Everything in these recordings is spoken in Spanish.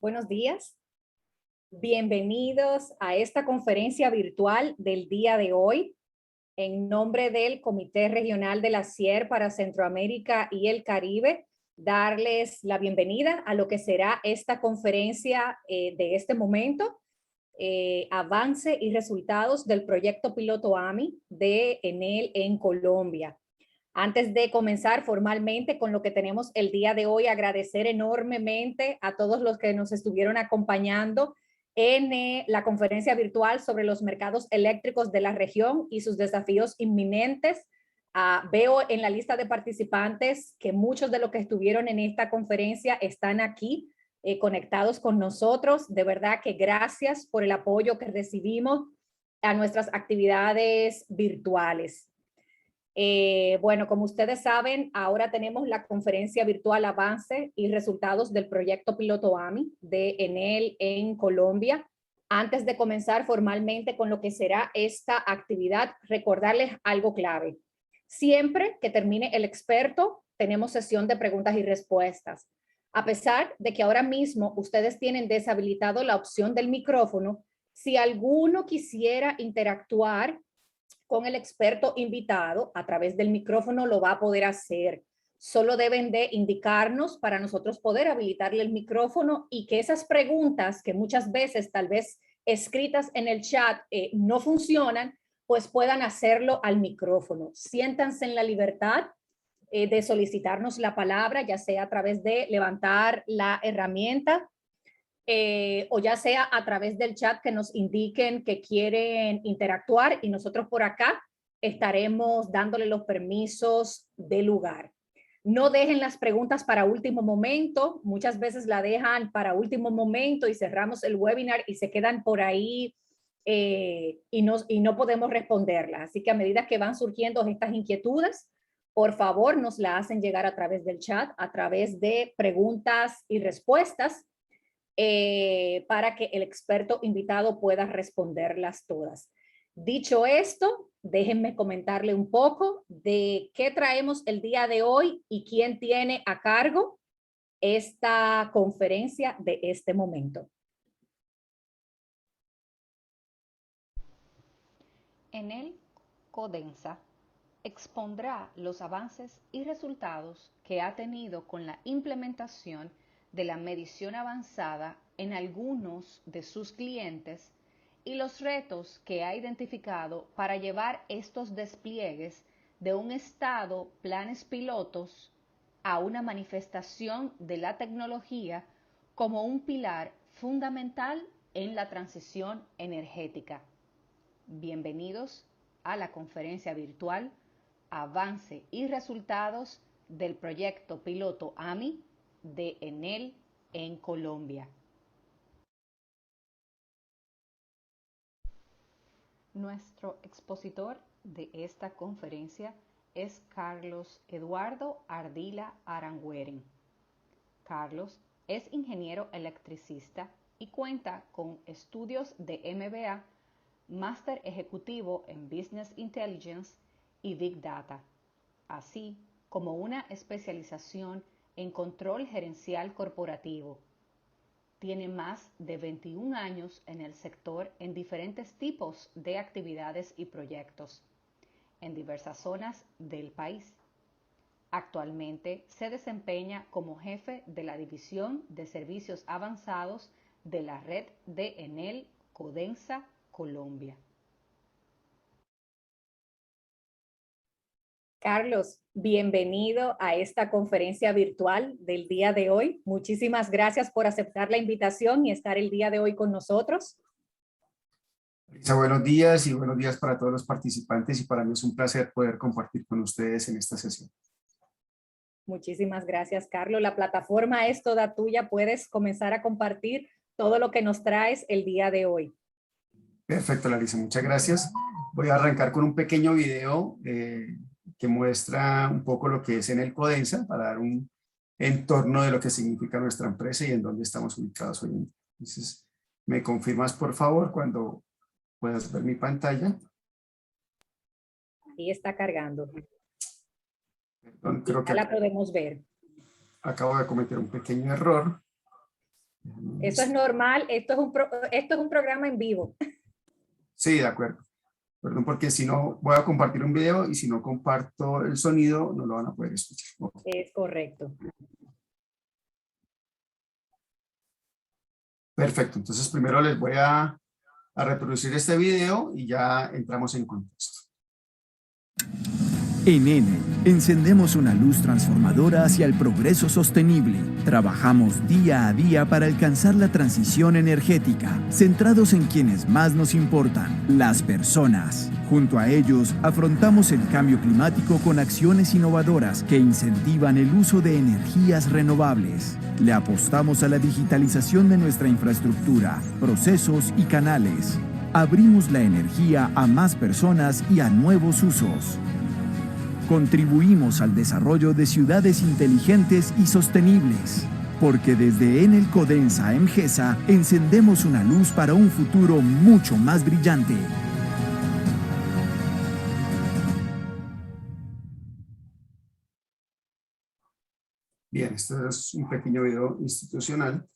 buenos días. Bienvenidos a esta conferencia virtual del día de hoy. En nombre del Comité Regional de la CIER para Centroamérica y el Caribe, darles la bienvenida a lo que será esta conferencia de este momento, avance y resultados del proyecto piloto AMI de Enel en Colombia. Antes de comenzar formalmente con lo que tenemos el día de hoy, agradecer enormemente a todos los que nos estuvieron acompañando en la conferencia virtual sobre los mercados eléctricos de la región y sus desafíos inminentes. Veo en la lista de participantes que muchos de los que estuvieron en esta conferencia están aquí conectados con nosotros. De verdad que gracias por el apoyo que recibimos a nuestras actividades virtuales. Bueno, como ustedes saben, ahora tenemos la conferencia virtual Avance y Resultados del Proyecto Piloto AMI de Enel en Colombia. Antes de comenzar formalmente con lo que será esta actividad, recordarles algo clave. Siempre que termine el experto, tenemos sesión de preguntas y respuestas. A pesar de que ahora mismo ustedes tienen deshabilitado la opción del micrófono, si alguno quisiera interactuar con el experto invitado a través del micrófono lo va a poder hacer. Solo deben de indicarnos para nosotros poder habilitarle el micrófono y que esas preguntas que muchas veces tal vez escritas en el chat no funcionan, pues puedan hacerlo al micrófono. Siéntanse en la libertad de solicitarnos la palabra, ya sea a través de levantar la herramienta o ya sea a través del chat que nos indiquen que quieren interactuar y nosotros por acá estaremos dándole los permisos de lugar. No dejen las preguntas para último momento, muchas veces la dejan para último momento y cerramos el webinar y se quedan por ahí y no podemos responderlas. Así que a medida que van surgiendo estas inquietudes, por favor nos la hacen llegar a través del chat, a través de preguntas y respuestas, para que el experto invitado pueda responderlas todas. Dicho esto, déjenme comentarle un poco de qué traemos el día de hoy y quién tiene a cargo esta conferencia de este momento. Enel Codensa expondrá los avances y resultados que ha tenido con la implementación de la medición avanzada en algunos de sus clientes y los retos que ha identificado para llevar estos despliegues de un estado planes pilotos a una manifestación de la tecnología como un pilar fundamental en la transición energética. Bienvenidos a la conferencia virtual Avance y Resultados del Proyecto Piloto AMI de Enel en Colombia. Nuestro expositor de esta conferencia es Carlos Eduardo Ardila Arangueren. Carlos es ingeniero electricista y cuenta con estudios de MBA, Máster Ejecutivo en Business Intelligence y Big Data, así como una especialización en control gerencial corporativo. Tiene más de 21 años en el sector en diferentes tipos de actividades y proyectos, en diversas zonas del país. Actualmente se desempeña como jefe de la División de Servicios Avanzados de la red de Enel Codensa Colombia. Carlos, bienvenido a esta conferencia virtual del día de hoy. Muchísimas gracias por aceptar la invitación y estar el día de hoy con nosotros. Lisa, buenos días y buenos días para todos los participantes y para mí es un placer poder compartir con ustedes en esta sesión. Muchísimas gracias, Carlos. La plataforma es toda tuya. Puedes comenzar a compartir todo lo que nos traes el día de hoy. Perfecto, Larissa, muchas gracias. Voy a arrancar con un pequeño video que muestra un poco lo que es Enel Codensa para dar un entorno de lo que significa nuestra empresa y en dónde estamos ubicados hoy en día. Entonces, ¿me confirmas, por favor, cuando puedas ver mi pantalla? Ahí está cargando. Perdón, creo que ya la podemos ver. acabo de cometer un pequeño error. Eso es normal, esto es un programa en vivo. Sí, de acuerdo. Perdón, porque si no, voy a compartir un video y si no comparto el sonido, no lo van a poder escuchar. Es correcto. Perfecto, entonces primero les voy a reproducir este video y ya entramos en contexto. En Enel, encendemos una luz transformadora hacia el progreso sostenible. Trabajamos día a día para alcanzar la transición energética, centrados en quienes más nos importan, las personas. Junto a ellos, afrontamos el cambio climático con acciones innovadoras que incentivan el uso de energías renovables. Le apostamos a la digitalización de nuestra infraestructura, procesos y canales. Abrimos la energía a más personas y a nuevos usos. Contribuimos al desarrollo de ciudades inteligentes y sostenibles, porque desde Enel Codensa Emgesa encendemos una luz para un futuro mucho más brillante. Bien, este es un pequeño video institucional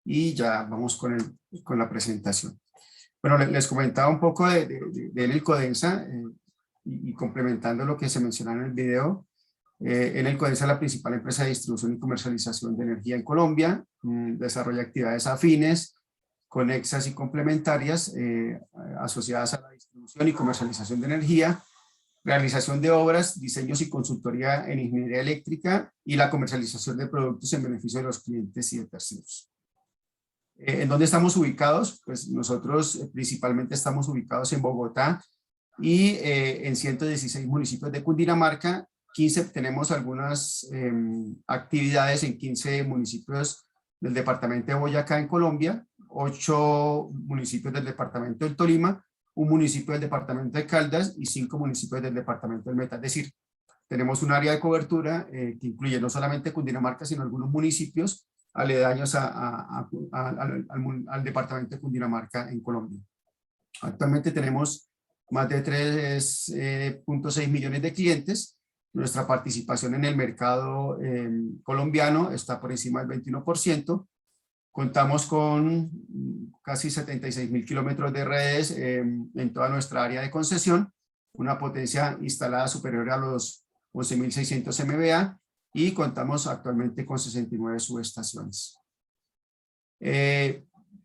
y ya vamos con la presentación. Bueno, les comentaba un poco de Enel Codensa y complementando lo que se menciona en el video. Enel Codensa es la principal empresa de distribución y comercialización de energía en Colombia, desarrolla actividades afines, conexas y complementarias asociadas a la distribución y comercialización de energía, realización de obras, diseños y consultoría en ingeniería eléctrica y la comercialización de productos en beneficio de los clientes y de terceros. ¿En dónde estamos ubicados? Pues nosotros principalmente estamos ubicados en Bogotá y en 116 municipios de Cundinamarca. Tenemos algunas actividades en 15 municipios del departamento de Boyacá en Colombia, 8 municipios del departamento del Tolima, un municipio del departamento de Caldas y 5 municipios del departamento del Meta. Es decir, tenemos un área de cobertura que incluye no solamente Cundinamarca, sino algunos municipios aledaños al departamento de Cundinamarca en Colombia. Actualmente tenemos más de 3.6 millones de clientes. Nuestra participación en el mercado colombiano está por encima del 21%. Contamos con casi 76.000 kilómetros de redes en toda nuestra área de concesión, una potencia instalada superior a los 11.600 MVA y contamos actualmente con 69 subestaciones.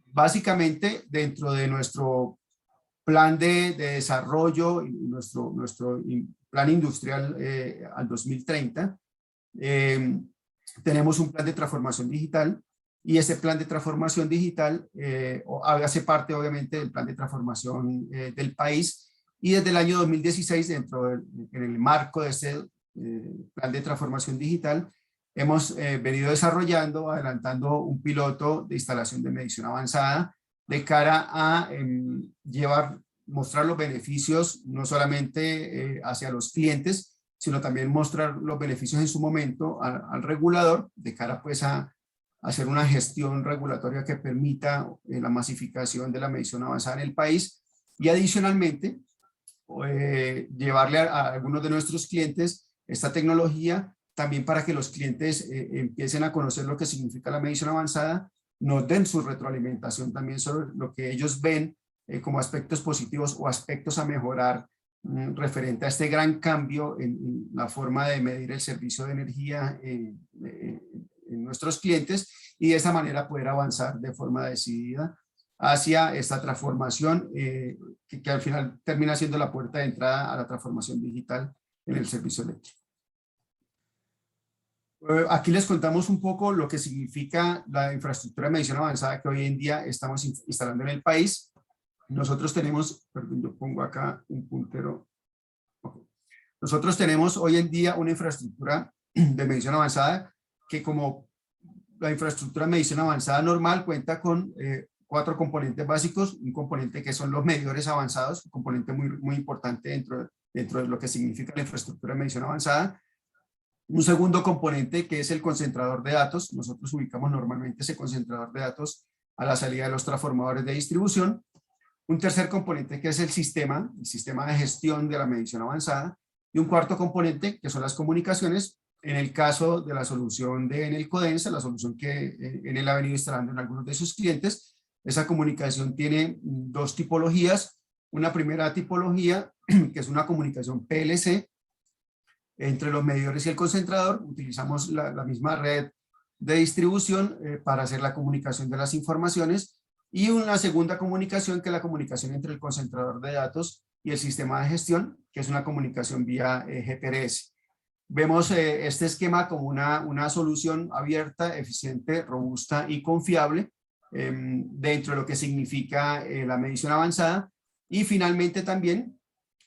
Básicamente, dentro de nuestro plan de desarrollo y nuestro plan industrial al 2030, tenemos un plan de transformación digital y ese plan de transformación digital hace parte obviamente del plan de transformación del país y desde el año 2016 en el marco de este plan de transformación digital hemos venido desarrollando, adelantando un piloto de instalación de medición avanzada de cara a mostrar los beneficios no solamente hacia los clientes, sino también mostrar los beneficios en su momento al regulador de cara pues a hacer una gestión regulatoria que permita la masificación de la medición avanzada en el país y adicionalmente llevarle a algunos de nuestros clientes esta tecnología también para que los clientes empiecen a conocer lo que significa la medición avanzada, nos den su retroalimentación también sobre lo que ellos ven como aspectos positivos o aspectos a mejorar referente a este gran cambio en la forma de medir el servicio de energía en nuestros clientes y de esa manera poder avanzar de forma decidida hacia esta transformación que al final termina siendo la puerta de entrada a la transformación digital en el servicio eléctrico. Aquí les contamos un poco lo que significa la infraestructura de medición avanzada que hoy en día estamos instalando en el país. Nosotros tenemos, perdón, yo pongo acá un puntero. Okay. Nosotros tenemos hoy en día una infraestructura de medición avanzada que como la infraestructura de medición avanzada normal cuenta con 4 componentes básicos, un componente que son los medidores avanzados, un componente muy importante dentro de lo que significa la infraestructura de medición avanzada. Un segundo componente que es el concentrador de datos. Nosotros ubicamos normalmente ese concentrador de datos a la salida de los transformadores de distribución. Un tercer componente que es el sistema de gestión de la medición avanzada. Y un cuarto componente que son las comunicaciones En el caso de la solución de Enel Codensa, la solución que Enel ha venido instalando en algunos de sus clientes, esa comunicación tiene dos tipologías. Una primera tipología, que es una comunicación PLC, entre los medidores y el concentrador. Utilizamos la misma red de distribución para hacer la comunicación de las informaciones, y una segunda comunicación, que es la comunicación entre el concentrador de datos y el sistema de gestión, que es una comunicación vía GPRS. Vemos este esquema como una solución abierta, eficiente, robusta y confiable dentro de lo que significa la medición avanzada, y finalmente también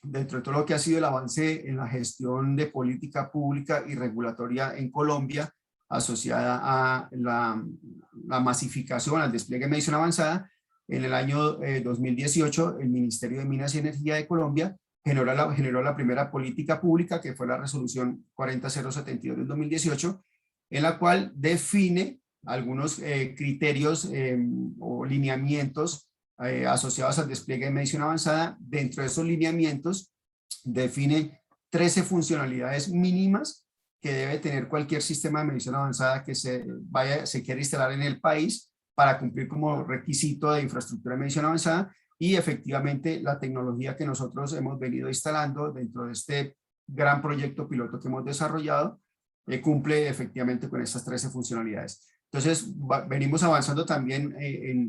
dentro de todo lo que ha sido el avance en la gestión de política pública y regulatoria en Colombia, asociada a la masificación, al despliegue de medición avanzada. En el año 2018, el Ministerio de Minas y Energía de Colombia generó la primera política pública, que fue la resolución 40072 del 2018, en la cual define algunos criterios o lineamientos asociados al despliegue de medición avanzada. Dentro de esos lineamientos define 13 funcionalidades mínimas que debe tener cualquier sistema de medición avanzada que se quiera instalar en el país para cumplir como requisito de infraestructura de medición avanzada. Y efectivamente la tecnología que nosotros hemos venido instalando dentro de este gran proyecto piloto que hemos desarrollado cumple efectivamente con estas 13 funcionalidades. Entonces venimos avanzando también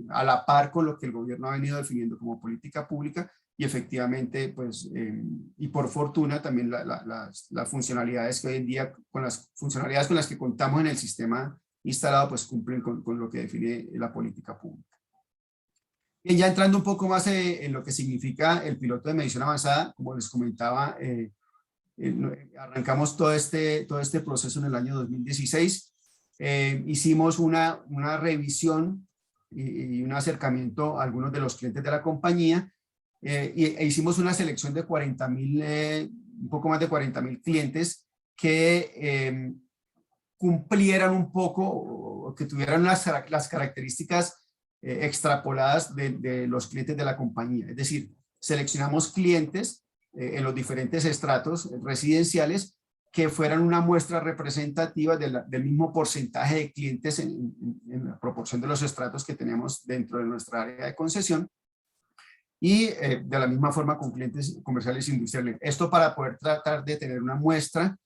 a la par con lo que el gobierno ha venido definiendo como política pública, y efectivamente pues y por fortuna también las funcionalidades que hoy en día, con las funcionalidades con las que contamos en el sistema instalado, pues cumplen con lo que define la política pública. Bien, ya entrando un poco más en lo que significa el piloto de medición avanzada, como les comentaba, arrancamos todo este proceso en el año 2016. Hicimos una revisión y un acercamiento a algunos de los clientes de la compañía, e hicimos una selección de 40.000, un poco más de 40.000 clientes que cumplieran un poco, o que tuvieran las características extrapoladas de los clientes de la compañía. Es decir, seleccionamos clientes en los diferentes estratos residenciales que fueran una muestra representativa del mismo porcentaje de clientes en la proporción de los estratos que tenemos dentro de nuestra área de concesión, y de la misma forma con clientes comerciales e industriales. Esto para poder tratar de tener una muestra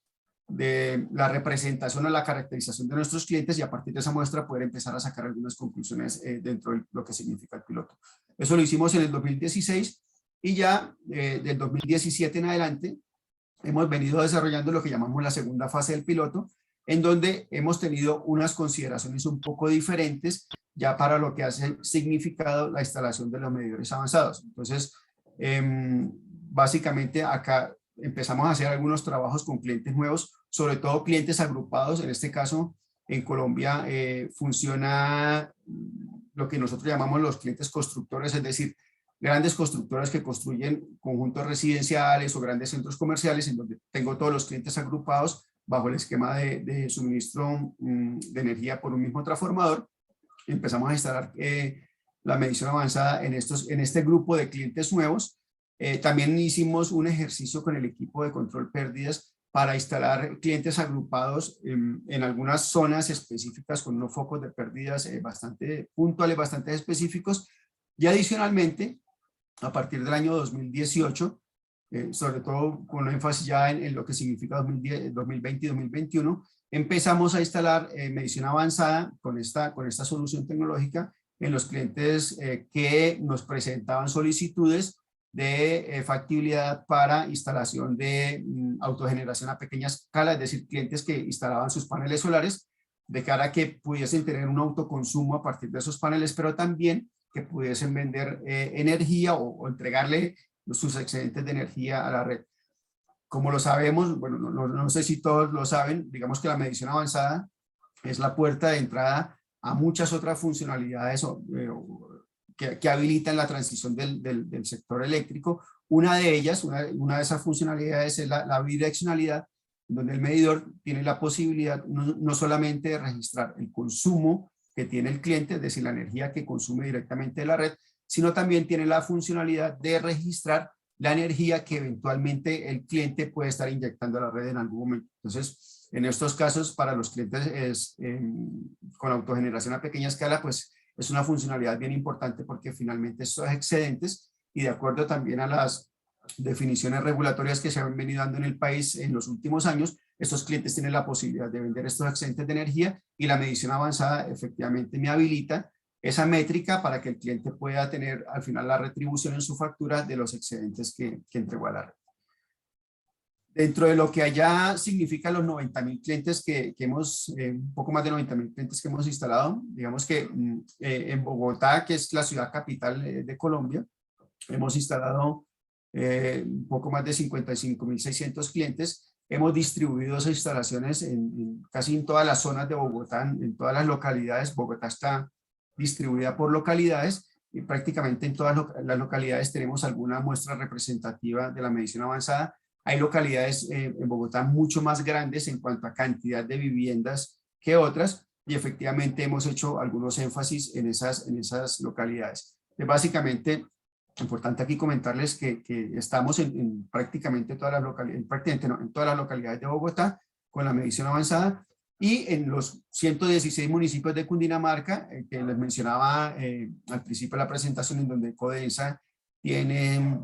de la representación o la caracterización de nuestros clientes, y a partir de esa muestra poder empezar a sacar algunas conclusiones dentro de lo que significa el piloto. Eso lo hicimos en el 2016, y ya del 2017 en adelante hemos venido desarrollando lo que llamamos la segunda fase del piloto, en donde hemos tenido unas consideraciones un poco diferentes ya para lo que hace significado la instalación de los medidores avanzados. Entonces, básicamente acá empezamos a hacer algunos trabajos con clientes nuevos, sobre todo clientes agrupados. En este caso, en Colombia funciona lo que nosotros llamamos los clientes constructores, es decir, grandes constructoras que construyen conjuntos residenciales o grandes centros comerciales, en donde tengo todos los clientes agrupados bajo el esquema de suministro de energía por un mismo transformador. Empezamos a instalar la medición avanzada en este grupo de clientes nuevos. También hicimos un ejercicio con el equipo de control pérdidas para instalar clientes agrupados en algunas zonas específicas con unos focos de pérdidas bastante puntuales, bastante específicos. Y adicionalmente, a partir del año 2018, sobre todo con énfasis ya en lo que significa 2020 y 2021, empezamos a instalar medición avanzada con esta solución tecnológica en los clientes que nos presentaban solicitudes de factibilidad para instalación de autogeneración a pequeña escala, es decir, clientes que instalaban sus paneles solares de cara a que pudiesen tener un autoconsumo a partir de esos paneles, pero también que pudiesen vender energía o entregarle sus excedentes de energía a la red. Como lo sabemos, bueno, no sé si todos lo saben, digamos que la medición avanzada es la puerta de entrada a muchas otras funcionalidades que habilitan la transición del sector eléctrico. Una de ellas, una de esas funcionalidades es la bidireccionalidad, donde el medidor tiene la posibilidad no solamente de registrar el consumo que tiene el cliente, es decir, la energía que consume directamente de la red, sino también tiene la funcionalidad de registrar la energía que eventualmente el cliente puede estar inyectando a la red en algún momento. Entonces, en estos casos, para los clientes con autogeneración a pequeña escala, pues es una funcionalidad bien importante porque finalmente estos excedentes, y de acuerdo también a las definiciones regulatorias que se han venido dando en el país en los últimos años, estos clientes tienen la posibilidad de vender estos excedentes de energía, y la medición avanzada efectivamente me habilita esa métrica para que el cliente pueda tener al final la retribución en su factura de los excedentes que entregó a la red. Dentro de lo que allá significa los 90.000 clientes que hemos, un poco más de 90.000 clientes que hemos instalado, digamos que en Bogotá, que es la ciudad capital de Colombia, hemos instalado un poco más de 55.600 clientes. Hemos distribuido esas instalaciones casi en todas las zonas de Bogotá, en todas las localidades. Bogotá está distribuida por localidades y prácticamente en todas las localidades tenemos alguna muestra representativa de la medición avanzada. Hay localidades en Bogotá mucho más grandes en cuanto a cantidad de viviendas que otras, y efectivamente hemos hecho algunos énfasis en esas localidades. Básicamente, importante aquí comentarles que estamos en prácticamente todas las localidades, en todas las localidades de Bogotá con la medición avanzada, y en los 116 municipios de Cundinamarca, que les mencionaba al principio de la presentación, en donde Codensa tiene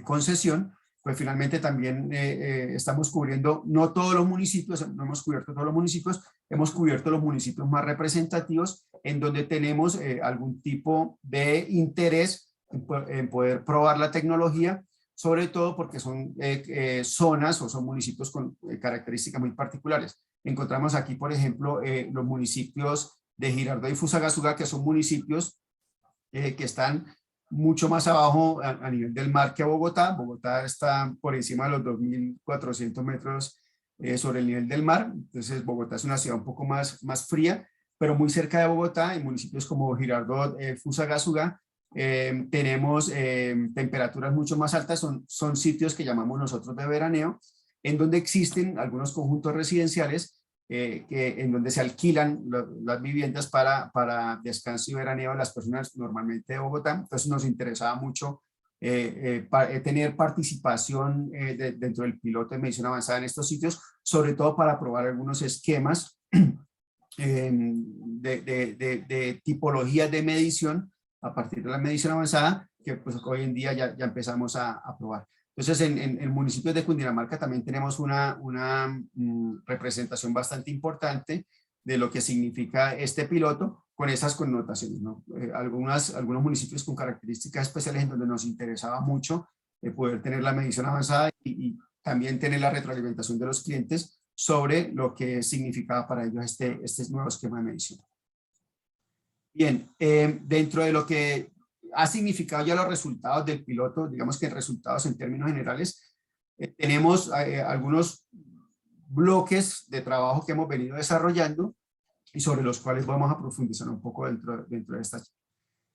concesión, pues finalmente también estamos cubriendo no todos los municipios, no hemos cubierto todos los municipios, hemos cubierto los municipios más representativos, en donde tenemos algún tipo de interés en poder probar la tecnología, sobre todo porque son zonas o son municipios con características muy particulares. Encontramos aquí, por ejemplo, los municipios de Girardot y Fusagasugá, que son municipios que están mucho más abajo a nivel del mar que Bogotá. Bogotá está por encima de los 2.400 metros sobre el nivel del mar. Entonces Bogotá es una ciudad un poco más fría, pero muy cerca de Bogotá, en municipios como Girardot, Fusagasugá, tenemos temperaturas mucho más altas. Son sitios que llamamos nosotros de veraneo, en donde existen algunos conjuntos residenciales en donde se alquilan las viviendas para descanso y veraneo de las personas normalmente de Bogotá. Entonces nos interesaba mucho tener participación dentro del piloto de medición avanzada en estos sitios, sobre todo para probar algunos esquemas de tipologías de medición a partir de la medición avanzada, que pues hoy en día ya empezamos a probar. Entonces, en el municipio de Cundinamarca también tenemos una representación bastante importante de lo que significa este piloto con esas connotaciones, ¿no? Algunos municipios con características especiales en donde nos interesaba mucho poder tener la medición avanzada y también tener la retroalimentación de los clientes sobre lo que significaba para ellos este nuevo esquema de medición. Bien, dentro de lo que ha significado ya los resultados del piloto, digamos que resultados en términos generales, tenemos algunos bloques de trabajo que hemos venido desarrollando y sobre los cuales vamos a profundizar un poco dentro de esta charla.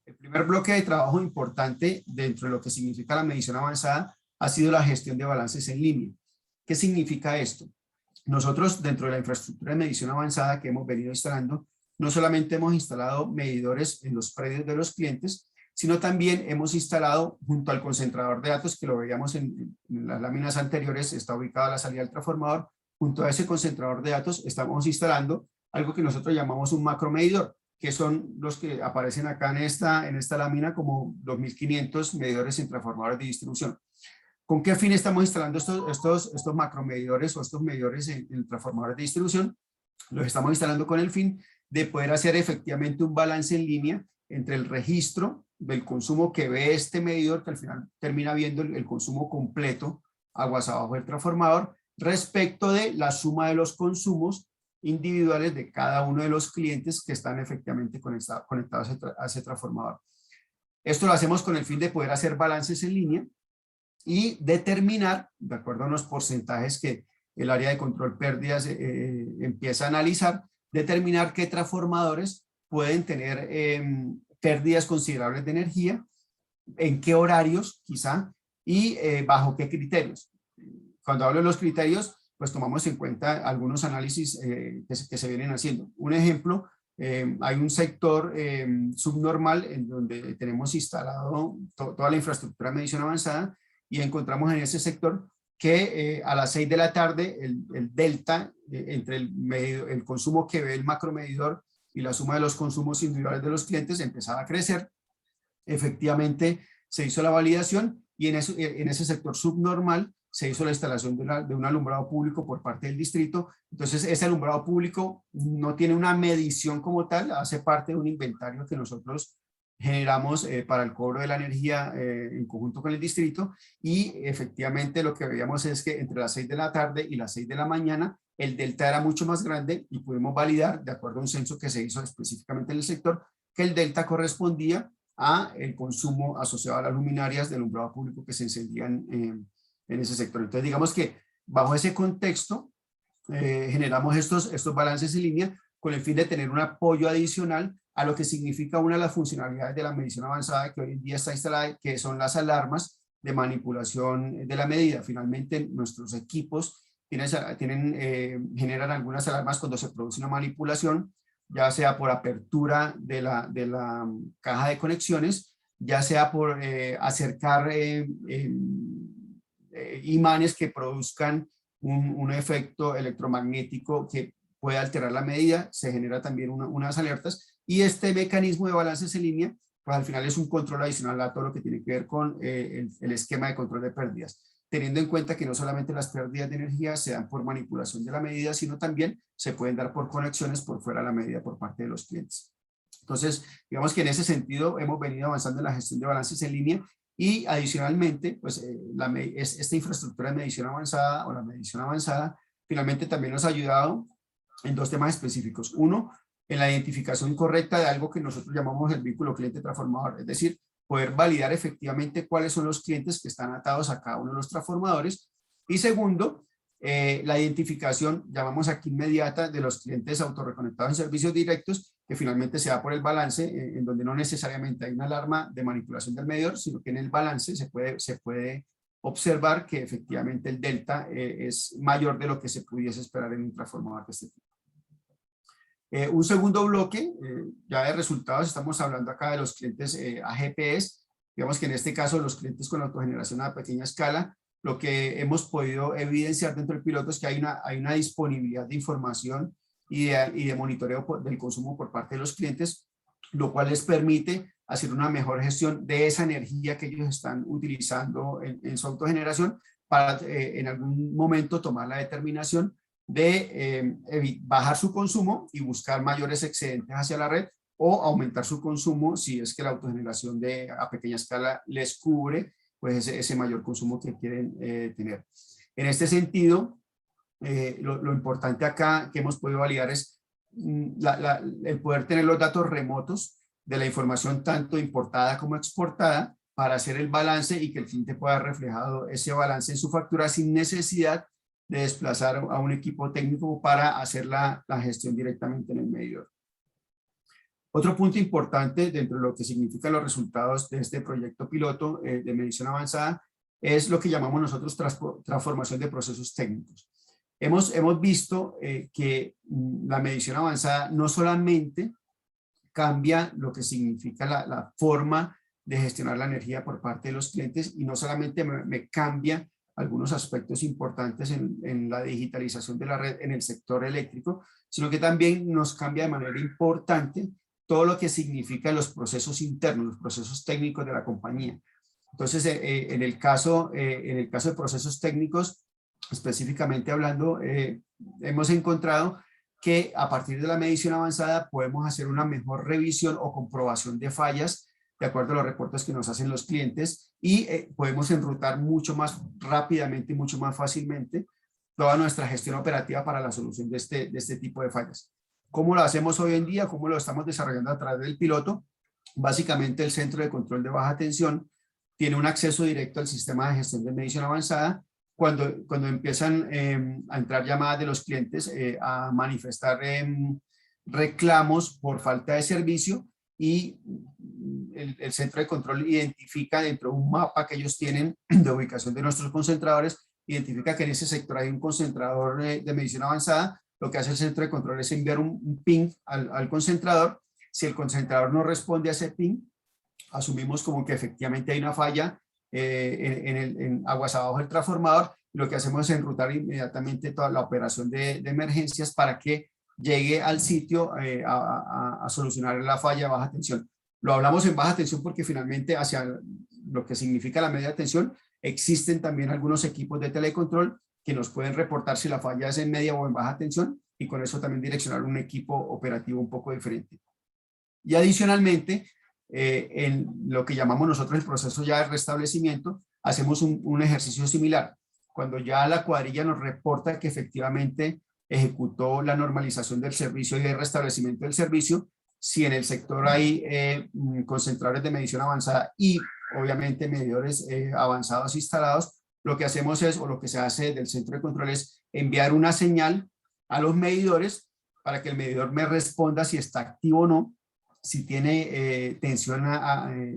El primer bloque de trabajo importante dentro de lo que significa la medición avanzada ha sido la gestión de balances en línea. ¿Qué significa esto? Nosotros, dentro de la infraestructura de medición avanzada que hemos venido instalando, no solamente hemos instalado medidores en los predios de los clientes, sino también hemos instalado junto al concentrador de datos, que lo veíamos en las láminas anteriores, está ubicado a la salida del transformador. Junto a ese concentrador de datos estamos instalando algo que nosotros llamamos un macromedidor, que son los que aparecen acá en esta lámina como 2.500 medidores en transformadores de distribución. ¿Con qué fin estamos instalando estos macromedidores o estos medidores en transformadores de distribución? Los estamos instalando con el fin de poder hacer efectivamente un balance en línea entre el registro del consumo que ve este medidor, que al final termina viendo el consumo completo aguas abajo del transformador, respecto de la suma de los consumos individuales de cada uno de los clientes que están efectivamente conectados a ese transformador. Esto lo hacemos con el fin de poder hacer balances en línea y determinar, de acuerdo a unos porcentajes que el área de control pérdidas empieza a analizar, determinar qué transformadores pueden tener pérdidas considerables de energía, en qué horarios quizá y bajo qué criterios. Cuando hablo de los criterios, pues tomamos en cuenta algunos análisis que se vienen haciendo. Un ejemplo, hay un sector subnormal en donde tenemos instalado toda la infraestructura de medición avanzada y encontramos en ese sector que a las 6 de la tarde el delta entre el consumo que ve el macromedidor y la suma de los consumos individuales de los clientes empezaba a crecer. Efectivamente se hizo la validación y en ese sector subnormal se hizo la instalación de un alumbrado público por parte del distrito. Entonces ese alumbrado público no tiene una medición como tal, hace parte de un inventario que nosotros generamos para el cobro de la energía en conjunto con el distrito, y efectivamente lo que veíamos es que entre las 6 de la tarde y las 6 de la mañana el delta era mucho más grande y pudimos validar, de acuerdo a un censo que se hizo específicamente en el sector, que el delta correspondía a el consumo asociado a las luminarias del alumbrado público que se encendían en ese sector. Entonces digamos que bajo ese contexto generamos estos balances en línea con el fin de tener un apoyo adicional a lo que significa una de las funcionalidades de la medición avanzada que hoy en día está instalada, que son las alarmas de manipulación de la medida. Finalmente nuestros equipos generan algunas alarmas cuando se produce una manipulación, ya sea por apertura de la caja de conexiones, ya sea por acercar imanes que produzcan un efecto electromagnético que puede alterar la medida. Se genera también unas alertas, y este mecanismo de balances en línea pues al final es un control adicional a todo lo que tiene que ver con el esquema de control de pérdidas, teniendo en cuenta que no solamente las pérdidas de energía se dan por manipulación de la medida, sino también se pueden dar por conexiones por fuera de la medida por parte de los clientes. Entonces, digamos que en ese sentido hemos venido avanzando en la gestión de balances en línea, y adicionalmente, pues esta infraestructura de medición avanzada o la medición avanzada finalmente también nos ha ayudado en dos temas específicos. Uno, en la identificación correcta de algo que nosotros llamamos el vínculo cliente transformador, es decir, poder validar efectivamente cuáles son los clientes que están atados a cada uno de los transformadores. Y segundo, la identificación, llamamos aquí inmediata, de los clientes autorreconectados en servicios directos, que finalmente se da por el balance, en donde no necesariamente hay una alarma de manipulación del medidor, sino que en el balance se puede observar que efectivamente el delta es mayor de lo que se pudiese esperar en un transformador de este tipo. Un segundo bloque, ya de resultados, estamos hablando acá de los clientes AGPs, digamos que en este caso los clientes con autogeneración a pequeña escala. Lo que hemos podido evidenciar dentro del piloto es que hay una disponibilidad de información y de monitoreo del consumo por parte de los clientes, lo cual les permite hacer una mejor gestión de esa energía que ellos están utilizando en su autogeneración, para en algún momento tomar la determinación de bajar su consumo y buscar mayores excedentes hacia la red, o aumentar su consumo si es que la autogeneración a pequeña escala les cubre pues ese mayor consumo que quieren tener. En este sentido, lo importante acá que hemos podido validar es el poder tener los datos remotos de la información tanto importada como exportada, para hacer el balance y que el cliente pueda haber reflejado ese balance en su factura sin necesidad de desplazar a un equipo técnico para hacer la gestión directamente en el medidor. Otro punto importante dentro de lo que significan los resultados de este proyecto piloto de medición avanzada es lo que llamamos nosotros transformación de procesos técnicos. Hemos visto que la medición avanzada no solamente cambia lo que significa la forma de gestionar la energía por parte de los clientes, y no solamente me cambia algunos aspectos importantes en la digitalización de la red en el sector eléctrico, sino que también nos cambia de manera importante todo lo que significa los procesos internos, los procesos técnicos de la compañía. Entonces, en el caso de procesos técnicos, específicamente hablando, hemos encontrado que a partir de la medición avanzada podemos hacer una mejor revisión o comprobación de fallas de acuerdo a los reportes que nos hacen los clientes, y podemos enrutar mucho más rápidamente y mucho más fácilmente toda nuestra gestión operativa para la solución de este tipo de fallas. ¿Cómo lo hacemos hoy en día? ¿Cómo lo estamos desarrollando a través del piloto? Básicamente el centro de control de baja tensión tiene un acceso directo al sistema de gestión de medición avanzada cuando empiezan a entrar llamadas de los clientes a manifestar reclamos por falta de servicio, y el centro de control identifica dentro de un mapa que ellos tienen de ubicación de nuestros concentradores, identifica que en ese sector hay un concentrador de medición avanzada. Lo que hace el centro de control es enviar un ping al concentrador. Si el concentrador no responde a ese ping, asumimos como que efectivamente hay una falla en aguas abajo del transformador. Lo que hacemos es enrutar inmediatamente toda la operación de emergencias para que llegue al sitio a solucionar la falla de baja tensión. Lo hablamos en baja tensión porque finalmente hacia lo que significa la media tensión existen también algunos equipos de telecontrol que nos pueden reportar si la falla es en media o en baja tensión y con eso también direccionar un equipo operativo un poco diferente. Y adicionalmente, en lo que llamamos nosotros el proceso ya de restablecimiento, hacemos un ejercicio similar. Cuando ya la cuadrilla nos reporta que efectivamente ejecutó la normalización del servicio y el restablecimiento del servicio, si en el sector hay concentradores de medición avanzada y obviamente medidores avanzados instalados, lo que hacemos es, o lo que se hace del centro de control es enviar una señal a los medidores para que el medidor me responda si está activo o no, si tiene tensión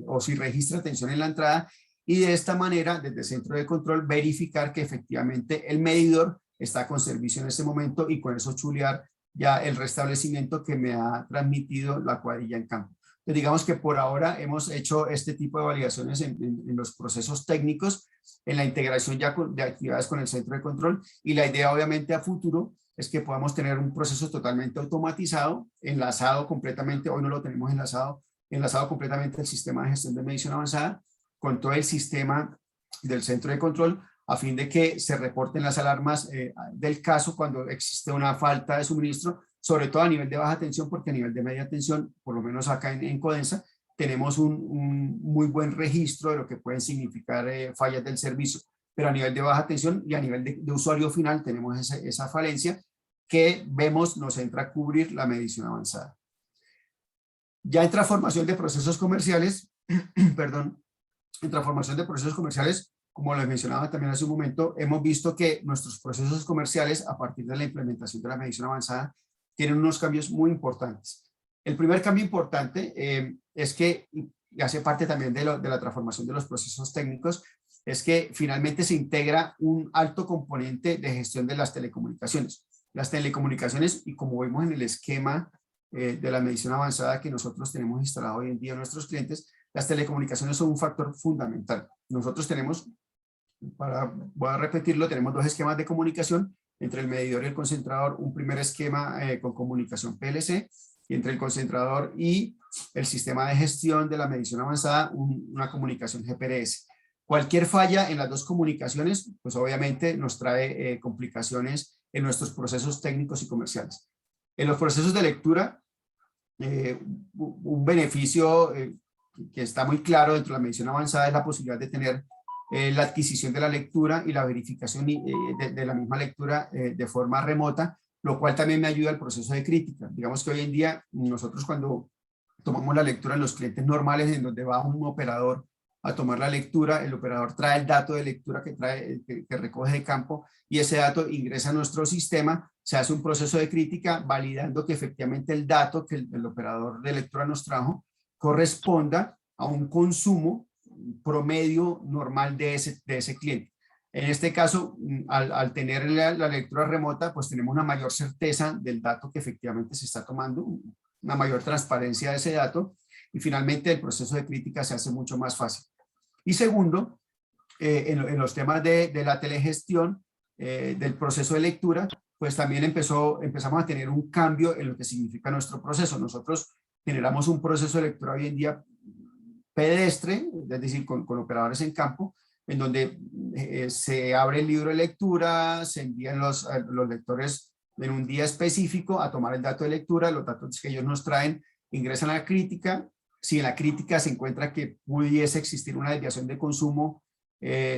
o si registra tensión en la entrada, y de esta manera desde el centro de control verificar que efectivamente el medidor está con servicio en este momento y con eso chulear ya el restablecimiento que me ha transmitido la cuadrilla en campo. Entonces, digamos que por ahora hemos hecho este tipo de validaciones en los procesos técnicos, en la integración ya de actividades con el centro de control, y la idea obviamente a futuro es que podamos tener un proceso totalmente automatizado, enlazado completamente, hoy no lo tenemos enlazado completamente el sistema de gestión de medición avanzada con todo el sistema del centro de control, a fin de que se reporten las alarmas del caso cuando existe una falta de suministro, sobre todo a nivel de baja tensión, porque a nivel de media tensión, por lo menos acá en Codensa, tenemos un muy buen registro de lo que pueden significar fallas del servicio, pero a nivel de baja tensión y a nivel de usuario final tenemos esa falencia que vemos nos entra a cubrir la medición avanzada. Ya en transformación de procesos comerciales, perdón, en transformación de procesos comerciales, como les mencionaba también hace un momento, hemos visto que nuestros procesos comerciales, a partir de la implementación de la medición avanzada, tienen unos cambios muy importantes. El primer cambio importante es que, y hace parte también de la transformación de los procesos técnicos, es que finalmente se integra un alto componente de gestión de las telecomunicaciones. Las telecomunicaciones, y como vemos en el esquema de la medición avanzada que nosotros tenemos instalado hoy en día en nuestros clientes, las telecomunicaciones son un factor fundamental. Nosotros tenemos, voy a repetirlo, tenemos dos esquemas de comunicación entre el medidor y el concentrador, un primer esquema con comunicación PLC, y entre el concentrador y el sistema de gestión de la medición avanzada, una comunicación GPRS. Cualquier falla en las dos comunicaciones, pues obviamente nos trae complicaciones en nuestros procesos técnicos y comerciales. En los procesos de lectura, un beneficio que está muy claro dentro de la medición avanzada es la posibilidad de tener la adquisición de la lectura y la verificación de la misma lectura de forma remota, lo cual también me ayuda al proceso de crítica. Digamos que hoy en día nosotros cuando tomamos la lectura en los clientes normales, en donde va un operador a tomar la lectura, el operador trae el dato de lectura que recoge de campo y ese dato ingresa a nuestro sistema, se hace un proceso de crítica validando que efectivamente el dato que el operador de lectura nos trajo corresponda a un consumo promedio normal de ese cliente. En este caso, al tener la lectura remota, pues tenemos una mayor certeza del dato que efectivamente se está tomando, una mayor transparencia de ese dato, y finalmente el proceso de crítica se hace mucho más fácil. Y segundo, en los temas de la telegestión, del proceso de lectura, pues también empezamos a tener un cambio en lo que significa nuestro proceso. Nosotros generamos un proceso de lectura hoy en día pedestre, es decir, con operadores en campo, en donde se abre el libro de lectura, se envían los lectores en un día específico a tomar el dato de lectura, los datos que ellos nos traen ingresan a la crítica. Si en la crítica se encuentra que pudiese existir una desviación de consumo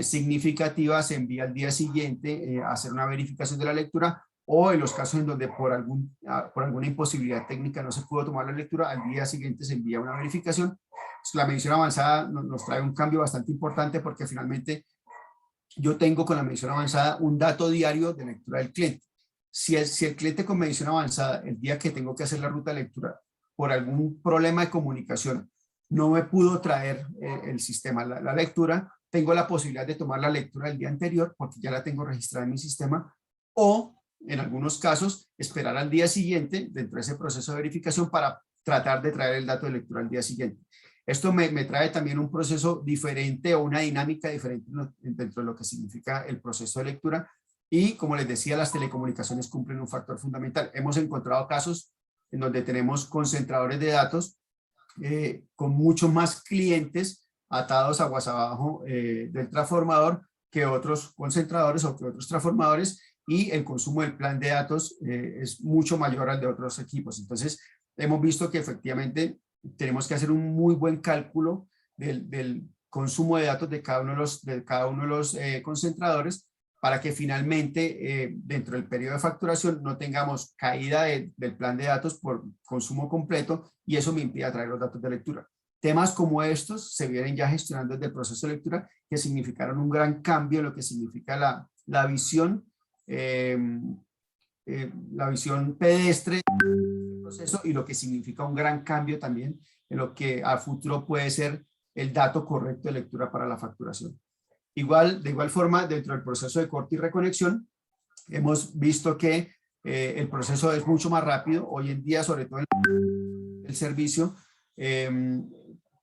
significativa, se envía al día siguiente a hacer una verificación de la lectura, o en los casos en donde por alguna imposibilidad técnica no se pudo tomar la lectura, al día siguiente se envía una verificación. La medición avanzada nos trae un cambio bastante importante porque finalmente yo tengo con la medición avanzada un dato diario de lectura del cliente. Si el cliente con medición avanzada, el día que tengo que hacer la ruta de lectura, por algún problema de comunicación, no me pudo traer el sistema la lectura, tengo la posibilidad de tomar la lectura del día anterior porque ya la tengo registrada en mi sistema, o en algunos casos esperar al día siguiente dentro de ese proceso de verificación para tratar de traer el dato de lectura al día siguiente. Esto me trae también un proceso diferente o una dinámica diferente dentro de lo que significa el proceso de lectura. Y como les decía, las telecomunicaciones cumplen un factor fundamental. Hemos encontrado casos en donde tenemos concentradores de datos con mucho más clientes atados aguas abajo del transformador que otros concentradores o que otros transformadores, y el consumo del plan de datos es mucho mayor al de otros equipos. Entonces, hemos visto que efectivamente tenemos que hacer un muy buen cálculo del consumo de datos de cada uno de los concentradores para que finalmente dentro del periodo de facturación no tengamos caída del plan de datos por consumo completo y eso me impida traer los datos de lectura. Temas como estos se vienen ya gestionando desde el proceso de lectura, que significaron un gran cambio en lo que significa la visión pedestre del proceso y lo que significa un gran cambio también en lo que a futuro puede ser el dato correcto de lectura para la facturación. De igual forma, dentro del proceso de corte y reconexión, hemos visto que el proceso es mucho más rápido. Hoy en día, sobre todo en el servicio,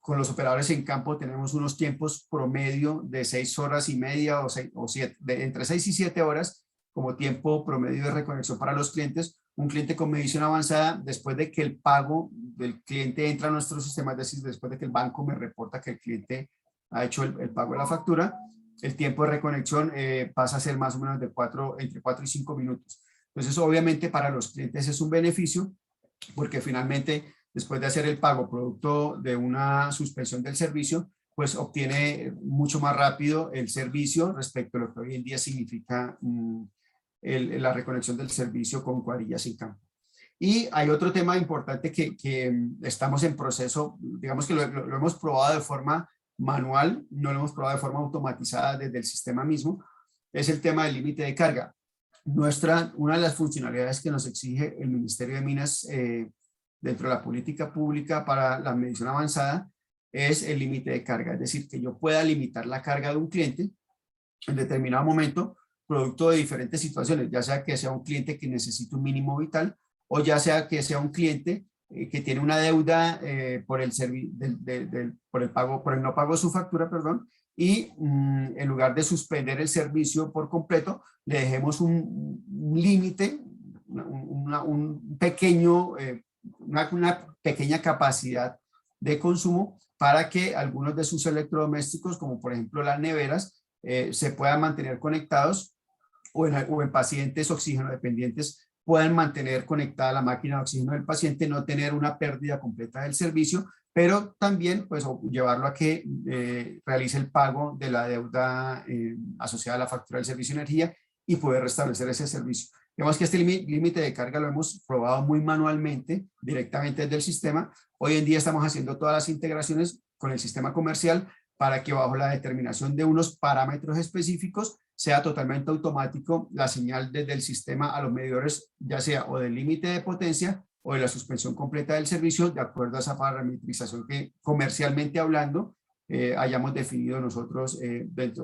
con los operadores en campo tenemos unos tiempos promedio de 6 horas y media o 7, entre 6 y 7 horas como tiempo promedio de reconexión para los clientes. Un cliente con medición avanzada, después de que el pago del cliente entra a nuestro sistema, es decir, después de que el banco me reporta que el cliente ha hecho el pago de la factura, el tiempo de reconexión pasa a ser más o menos entre 4 y 5 minutos. Entonces, obviamente para los clientes es un beneficio porque finalmente después de hacer el pago producto de una suspensión del servicio, pues obtiene mucho más rápido el servicio respecto a lo que hoy en día significa la reconexión del servicio con cuadrillas en campo. Y hay otro tema importante que estamos en proceso, digamos que lo hemos probado de forma manual, no lo hemos probado de forma automatizada desde el sistema mismo, es el tema del límite de carga. Una de las funcionalidades que nos exige el Ministerio de Minas dentro de la política pública para la medición avanzada es el límite de carga, es decir, que yo pueda limitar la carga de un cliente en determinado momento, producto de diferentes situaciones, ya sea que sea un cliente que necesita un mínimo vital o ya sea que sea un cliente que tiene una deuda por el no pago de su factura, perdón, y en lugar de suspender el servicio por completo, le dejemos un límite, una pequeña capacidad de consumo para que algunos de sus electrodomésticos, como por ejemplo las neveras, se puedan mantener conectados o en pacientes oxígeno dependientes puedan mantener conectada la máquina de oxígeno del paciente, no tener una pérdida completa del servicio, pero también pues llevarlo a que realice el pago de la deuda asociada a la factura del servicio de energía y poder restablecer ese servicio. Digamos que este límite de carga lo hemos probado muy manualmente, directamente desde el sistema. Hoy en día estamos haciendo todas las integraciones con el sistema comercial para que bajo la determinación de unos parámetros específicos sea totalmente automático la señal desde el sistema a los medidores, ya sea o del límite de potencia o de la suspensión completa del servicio, de acuerdo a esa parametrización que comercialmente hablando hayamos definido nosotros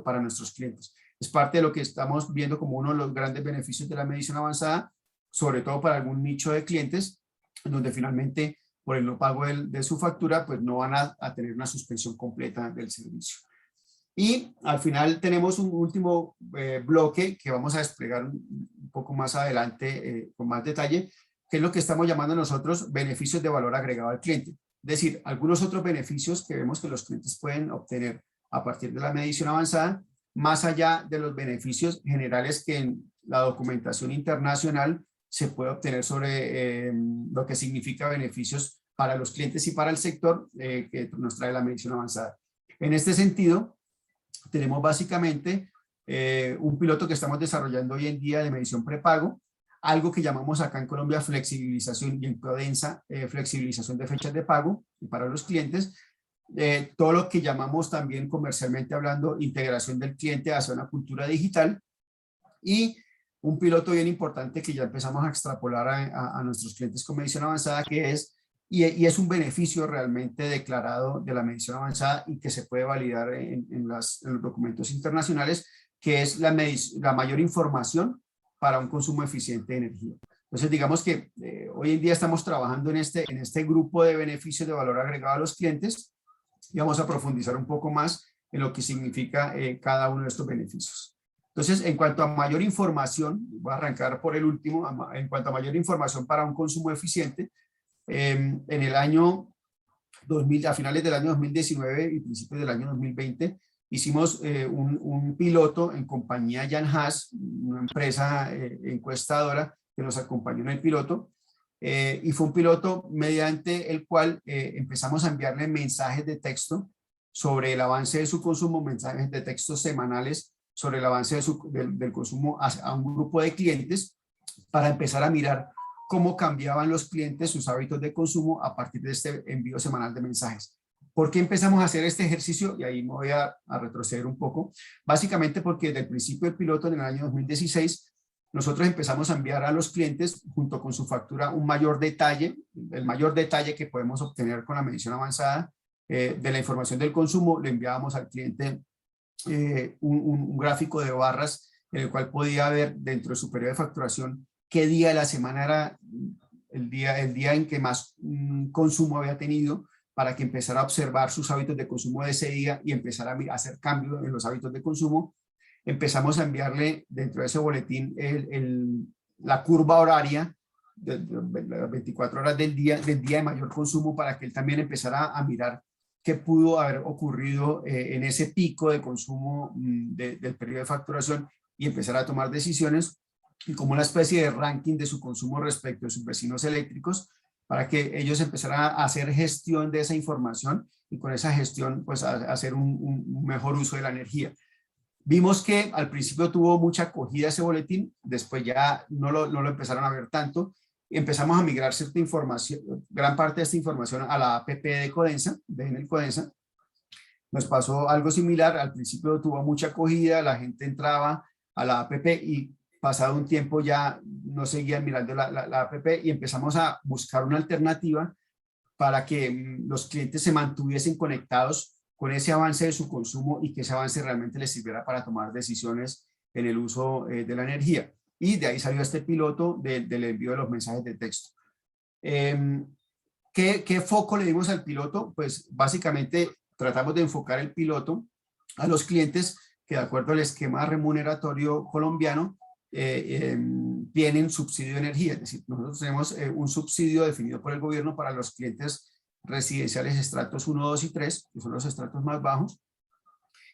para nuestros clientes. Es parte de lo que estamos viendo como uno de los grandes beneficios de la medición avanzada, sobre todo para algún nicho de clientes, donde finalmente por el no pago de su factura, pues no van a tener una suspensión completa del servicio. Y al final tenemos un último bloque que vamos a desplegar un poco más adelante con más detalle, que es lo que estamos llamando nosotros beneficios de valor agregado al cliente. Es decir, algunos otros beneficios que vemos que los clientes pueden obtener a partir de la medición avanzada, más allá de los beneficios generales que en la documentación internacional se puede obtener sobre lo que significa beneficios para los clientes y para el sector que nos trae la medición avanzada. En este sentido, tenemos básicamente un piloto que estamos desarrollando hoy en día de medición prepago, algo que llamamos acá en Colombia flexibilización y en Prodensa flexibilización de fechas de pago para los clientes, todo lo que llamamos también comercialmente hablando integración del cliente hacia una cultura digital y un piloto bien importante que ya empezamos a extrapolar a nuestros clientes con medición avanzada que es y es un beneficio realmente declarado de la medición avanzada y que se puede validar en los documentos internacionales, que es la mayor información para un consumo eficiente de energía. Entonces, digamos que hoy en día estamos trabajando en este grupo de beneficios de valor agregado a los clientes, y vamos a profundizar un poco más en lo que significa cada uno de estos beneficios. Entonces, en cuanto a mayor información, voy a arrancar por el último, en cuanto a mayor información para un consumo eficiente, en el año 2000, a finales del año 2019 y principios del año 2020, hicimos un piloto en compañía Jan Haas, una empresa encuestadora que nos acompañó en el piloto, y fue un piloto mediante el cual empezamos a enviarle mensajes de texto sobre el avance de su consumo, mensajes de texto semanales sobre el avance del consumo a un grupo de clientes, para empezar a mirar cómo cambiaban los clientes sus hábitos de consumo a partir de este envío semanal de mensajes. ¿Por qué empezamos a hacer este ejercicio? Y ahí me voy a retroceder un poco. Básicamente porque desde el principio del piloto, en el año 2016, nosotros empezamos a enviar a los clientes, junto con su factura, un mayor detalle, el mayor detalle que podemos obtener con la medición avanzada de la información del consumo. Le enviábamos al cliente un gráfico de barras en el cual podía ver dentro de su periodo de facturación qué día de la semana era el día en que más consumo había tenido, para que empezara a observar sus hábitos de consumo de ese día y empezara a hacer cambios en los hábitos de consumo. Empezamos a enviarle dentro de ese boletín la curva horaria de las 24 horas del día de mayor consumo, para que él también empezara a mirar qué pudo haber ocurrido en ese pico de consumo del periodo de facturación, y empezar a tomar decisiones, y como una especie de ranking de su consumo respecto de sus vecinos eléctricos, para que ellos empezaran a hacer gestión de esa información, y con esa gestión pues a hacer un mejor uso de la energía. Vimos que al principio tuvo mucha acogida ese boletín, después ya no lo empezaron a ver tanto, y empezamos a migrar cierta información, gran parte de esta información, a la app de Codensa, de Enel Codensa. Nos pasó algo similar, al principio tuvo mucha acogida, la gente entraba a la app y pasado un tiempo ya no seguían mirando la app, y empezamos a buscar una alternativa para que los clientes se mantuviesen conectados con ese avance de su consumo, y que ese avance realmente les sirviera para tomar decisiones en el uso de la energía. Y de ahí salió este piloto del envío de los mensajes de texto. ¿Qué foco le dimos al piloto? Pues básicamente tratamos de enfocar el piloto a los clientes que, de acuerdo al esquema remuneratorio colombiano, tienen subsidio de energía. Es decir, nosotros tenemos un subsidio definido por el gobierno para los clientes residenciales estratos 1, 2 y 3, que son los estratos más bajos,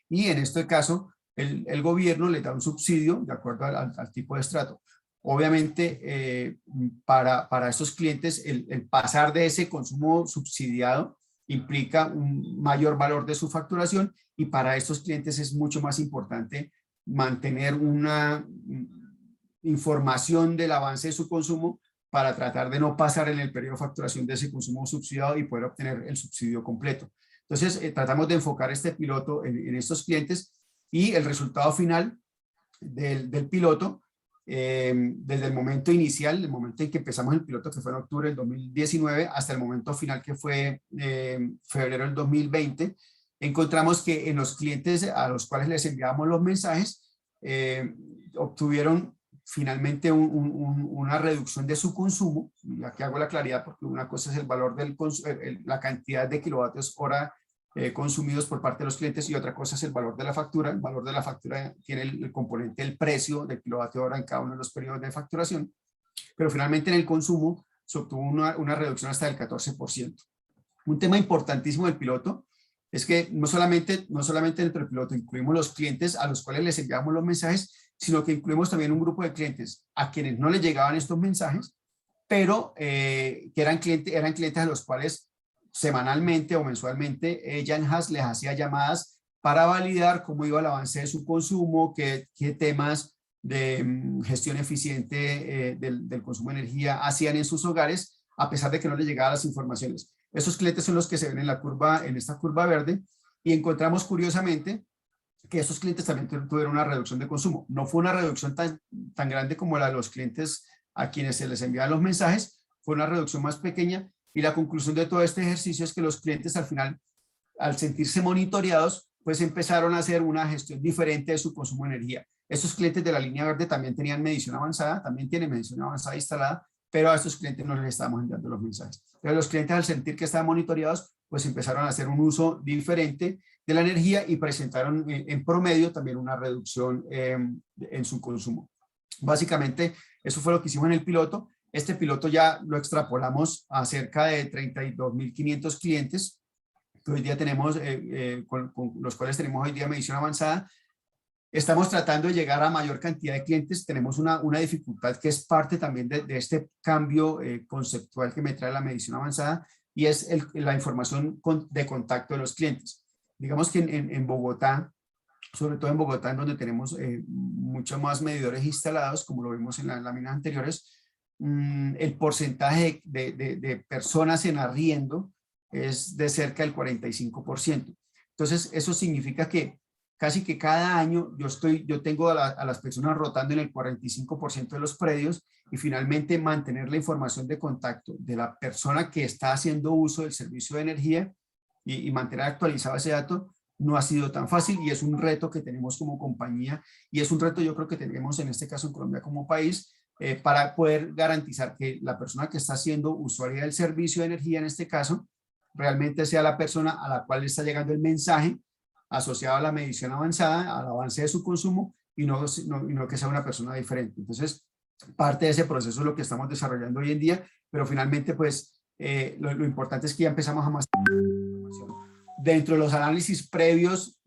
y en este caso el gobierno le da un subsidio de acuerdo al tipo de estrato. Obviamente para estos clientes el pasar de ese consumo subsidiado implica un mayor valor de su facturación, y para estos clientes es mucho más importante mantener una información del avance de su consumo, para tratar de no pasar en el periodo de facturación de ese consumo subsidiado y poder obtener el subsidio completo. Entonces, tratamos de enfocar este piloto en estos clientes, y el resultado final del piloto, desde el momento inicial, el momento en que empezamos el piloto, que fue en octubre del 2019, hasta el momento final, que fue febrero del 2020, encontramos que en los clientes a los cuales les enviábamos los mensajes, obtuvieron finalmente una reducción de su consumo. Y aquí hago la claridad, porque una cosa es el valor la cantidad de kilovatios hora consumidos por parte de los clientes, y otra cosa es el valor de la factura. El valor de la factura tiene el componente del precio del kilovatio hora en cada uno de los periodos de facturación, pero finalmente en el consumo se obtuvo una reducción hasta del 14%. Un tema importantísimo del piloto es que no solamente dentro del piloto incluimos los clientes a los cuales les enviamos los mensajes, sino que incluimos también un grupo de clientes a quienes no les llegaban estos mensajes, pero que eran clientes a los cuales semanalmente o mensualmente Jan Haas les hacía llamadas para validar cómo iba el avance de su consumo, qué temas de gestión eficiente del consumo de energía hacían en sus hogares, a pesar de que no les llegaban las informaciones. Esos clientes son los que se ven en esta curva verde, y encontramos curiosamente que esos clientes también tuvieron una reducción de consumo. No fue una reducción tan grande como la de los clientes a quienes se les enviaban los mensajes, fue una reducción más pequeña, y la conclusión de todo este ejercicio es que los clientes al final, al sentirse monitoreados, pues empezaron a hacer una gestión diferente de su consumo de energía. Estos clientes de la línea verde también tenían medición avanzada, también tienen medición avanzada instalada, pero a estos clientes no les estábamos enviando los mensajes. Pero los clientes, al sentir que estaban monitoreados, pues empezaron a hacer un uso diferente de la energía y presentaron en promedio también una reducción en su consumo. Básicamente, eso fue lo que hicimos en el piloto. Este piloto ya lo extrapolamos a cerca de 32.500 clientes que hoy día tenemos, con los cuales tenemos hoy día medición avanzada. Estamos tratando de llegar a mayor cantidad de clientes. Tenemos una dificultad que es parte también de este cambio conceptual que me trae la medición avanzada, y es la información de contacto de los clientes. Digamos que en Bogotá, sobre todo en Bogotá, en donde tenemos muchos más medidores instalados, como lo vimos en las láminas anteriores, el porcentaje de personas en arriendo es de cerca del 45%. Entonces, eso significa que casi que cada año yo tengo a las personas rotando en el 45% de los predios, y finalmente mantener la información de contacto de la persona que está haciendo uso del servicio de energía y mantener actualizado ese dato no ha sido tan fácil, y es un reto que tenemos como compañía, y es un reto yo creo que tenemos en este caso en Colombia como país, para poder garantizar que la persona que está siendo usuaria del servicio de energía en este caso realmente sea la persona a la cual le está llegando el mensaje asociado a la medición avanzada, al avance de su consumo, y no que sea una persona diferente. Entonces, parte de ese proceso es lo que estamos desarrollando hoy en día, pero finalmente pues lo importante es que ya empezamos a mostrar información. Dentro de los análisis previos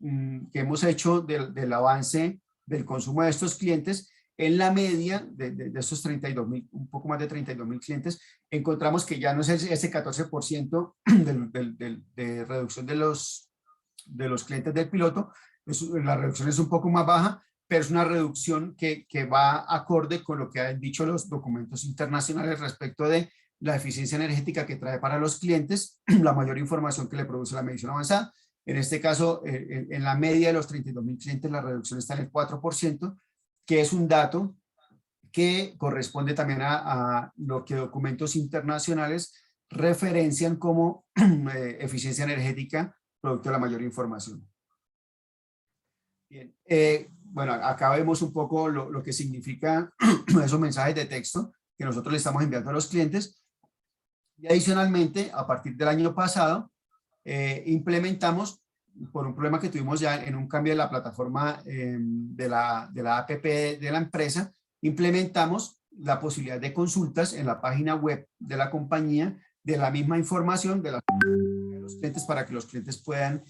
que hemos hecho del avance del consumo de estos clientes, en la media de estos 32.000, un poco más de 32.000 clientes, encontramos que ya no es ese 14% de reducción de los clientes del piloto. La reducción es un poco más baja, pero es una reducción que va acorde con lo que han dicho los documentos internacionales respecto de la eficiencia energética que trae para los clientes la mayor información que le produce la medición avanzada. En este caso, en la media de los 32.000 clientes, la reducción está en el 4%, que es un dato que corresponde también a lo que documentos internacionales referencian como eficiencia energética, producto de la mayor información. Bien, bueno, acá vemos un poco lo que significa esos mensajes de texto que nosotros le estamos enviando a los clientes. Y adicionalmente, a partir del año pasado, implementamos, por un problema que tuvimos ya en un cambio de la plataforma de la APP de la empresa, implementamos la posibilidad de consultas en la página web de la compañía de la misma información de los clientes, para que los clientes puedan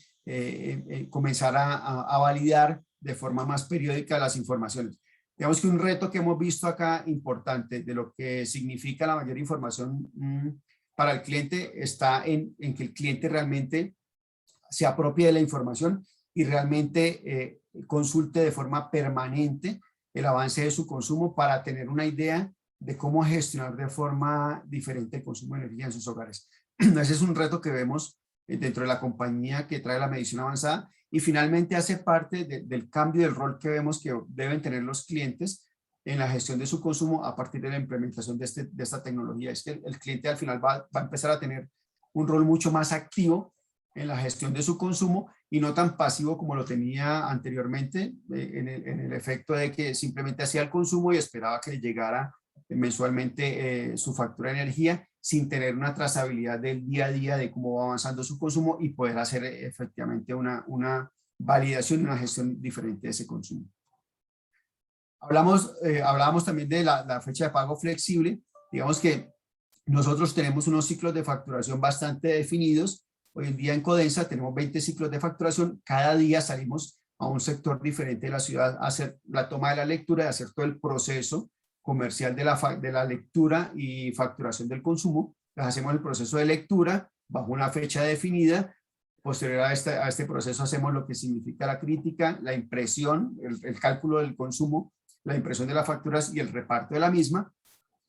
comenzar a validar de forma más periódica las informaciones. Digamos que un reto que hemos visto acá importante de lo que significa la mayor información para el cliente está en que el cliente realmente se apropie de la información y realmente consulte de forma permanente el avance de su consumo para tener una idea de cómo gestionar de forma diferente el consumo de energía en sus hogares. Ese es un reto que vemos dentro de la compañía que trae la medición avanzada, y finalmente hace parte del cambio del rol que vemos que deben tener los clientes en la gestión de su consumo a partir de la implementación de esta tecnología. Es que el cliente al final va a empezar a tener un rol mucho más activo en la gestión de su consumo, y no tan pasivo como lo tenía anteriormente, en el efecto de que simplemente hacía el consumo y esperaba que le llegara mensualmente su factura de energía, sin tener una trazabilidad del día a día de cómo va avanzando su consumo y poder hacer efectivamente una validación y una gestión diferente de ese consumo. Hablábamos también de la fecha de pago flexible. Digamos que nosotros tenemos unos ciclos de facturación bastante definidos. Hoy en día en Codensa tenemos 20 ciclos de facturación. Cada día salimos a un sector diferente de la ciudad a hacer la toma de la lectura, de hacer todo el proceso comercial de la lectura y facturación del consumo. Hacemos el proceso de lectura bajo una fecha definida. Posterior a este proceso hacemos lo que significa la crítica, la impresión, el cálculo del consumo, la impresión de las facturas y el reparto de la misma,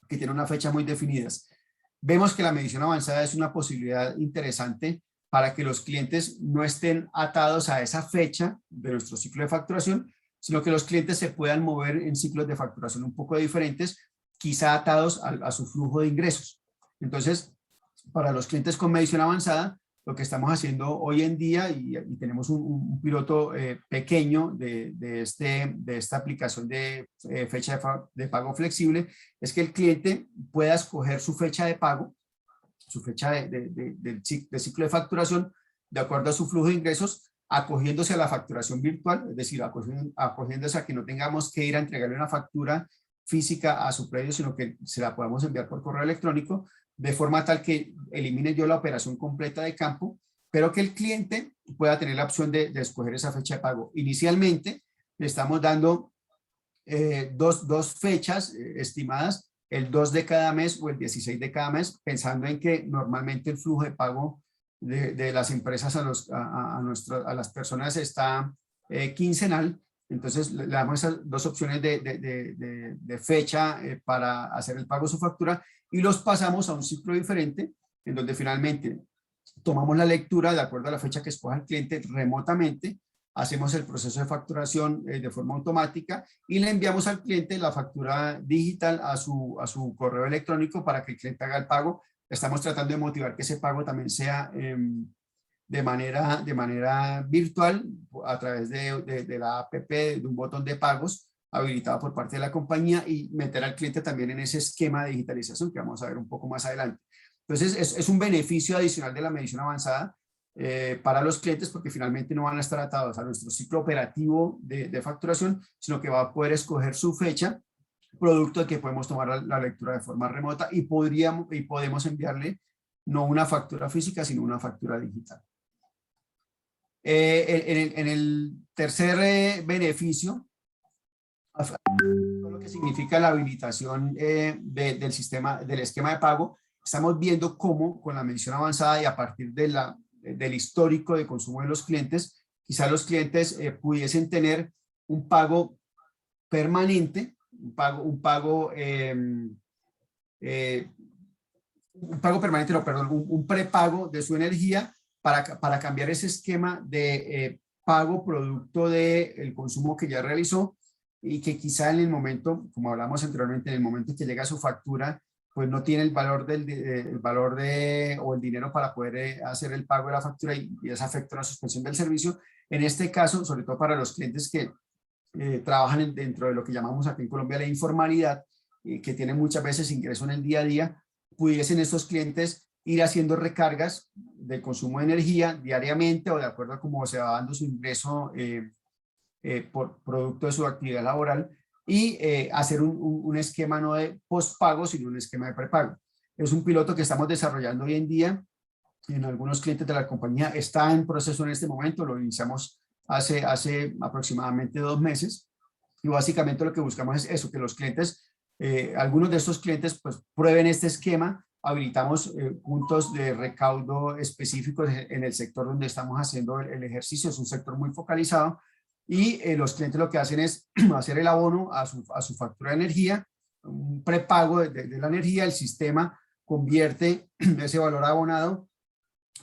que tiene una fecha muy definidas. Vemos que la medición avanzada es una posibilidad interesante para que los clientes no estén atados a esa fecha de nuestro ciclo de facturación, sino que los clientes se puedan mover en ciclos de facturación un poco diferentes, quizá atados a su flujo de ingresos. Entonces, para los clientes con medición avanzada, lo que estamos haciendo hoy en día, y tenemos un piloto pequeño de esta aplicación de fecha de pago flexible, es que el cliente pueda escoger su fecha de pago su fecha de ciclo de facturación, de acuerdo a su flujo de ingresos, acogiéndose a la facturación virtual, es decir, acogiéndose a que no tengamos que ir a entregarle una factura física a su predio, sino que se la podamos enviar por correo electrónico, de forma tal que elimine yo la operación completa de campo, pero que el cliente pueda tener la opción de escoger esa fecha de pago. Inicialmente le estamos dando dos fechas estimadas, el 2 de cada mes o el 16 de cada mes, pensando en que normalmente el flujo de pago de las empresas a las personas está quincenal. Entonces le damos esas dos opciones de fecha para hacer el pago de su factura y los pasamos a un ciclo diferente en donde finalmente tomamos la lectura de acuerdo a la fecha que escoja el cliente remotamente, hacemos el proceso de facturación de forma automática y le enviamos al cliente la factura digital a su correo electrónico para que el cliente haga el pago. Estamos tratando de motivar que ese pago también sea de manera virtual a través de la app, de un botón de pagos habilitado por parte de la compañía y meter al cliente también en ese esquema de digitalización que vamos a ver un poco más adelante. Entonces es un beneficio adicional de la medición avanzada para los clientes porque finalmente no van a estar atados a nuestro ciclo operativo de facturación, sino que va a poder escoger su fecha, producto de que podemos tomar la lectura de forma remota y podemos enviarle no una factura física, sino una factura digital. En el tercer beneficio, lo que significa la habilitación del esquema de pago, estamos viendo cómo con la medición avanzada y a partir del histórico de consumo de los clientes, quizás los clientes pudiesen tener un pago permanente, un prepago de su energía para cambiar ese esquema de pago producto del consumo que ya realizó y que quizá en el momento, como hablamos anteriormente, en el momento en que llega su factura, pues no tiene el valor o el dinero para poder hacer el pago de la factura y eso afecta la suspensión del servicio. En este caso, sobre todo para los clientes que trabajan dentro de lo que llamamos aquí en Colombia la informalidad, que tienen muchas veces ingreso en el día a día, pudiesen estos clientes ir haciendo recargas de consumo de energía diariamente o de acuerdo a cómo se va dando su ingreso por producto de su actividad laboral y hacer un esquema no de postpago, sino un esquema de prepago. Es un piloto que estamos desarrollando hoy en día en algunos clientes de la compañía. Está en proceso en este momento, lo iniciamos hace aproximadamente 2 meses y básicamente lo que buscamos es eso, que los clientes, algunos de estos clientes pues prueben este esquema. Habilitamos puntos de recaudo específicos en el sector donde estamos haciendo el ejercicio, es un sector muy focalizado y los clientes lo que hacen es hacer el abono a su factura de energía, un prepago de la energía. El sistema convierte ese valor abonado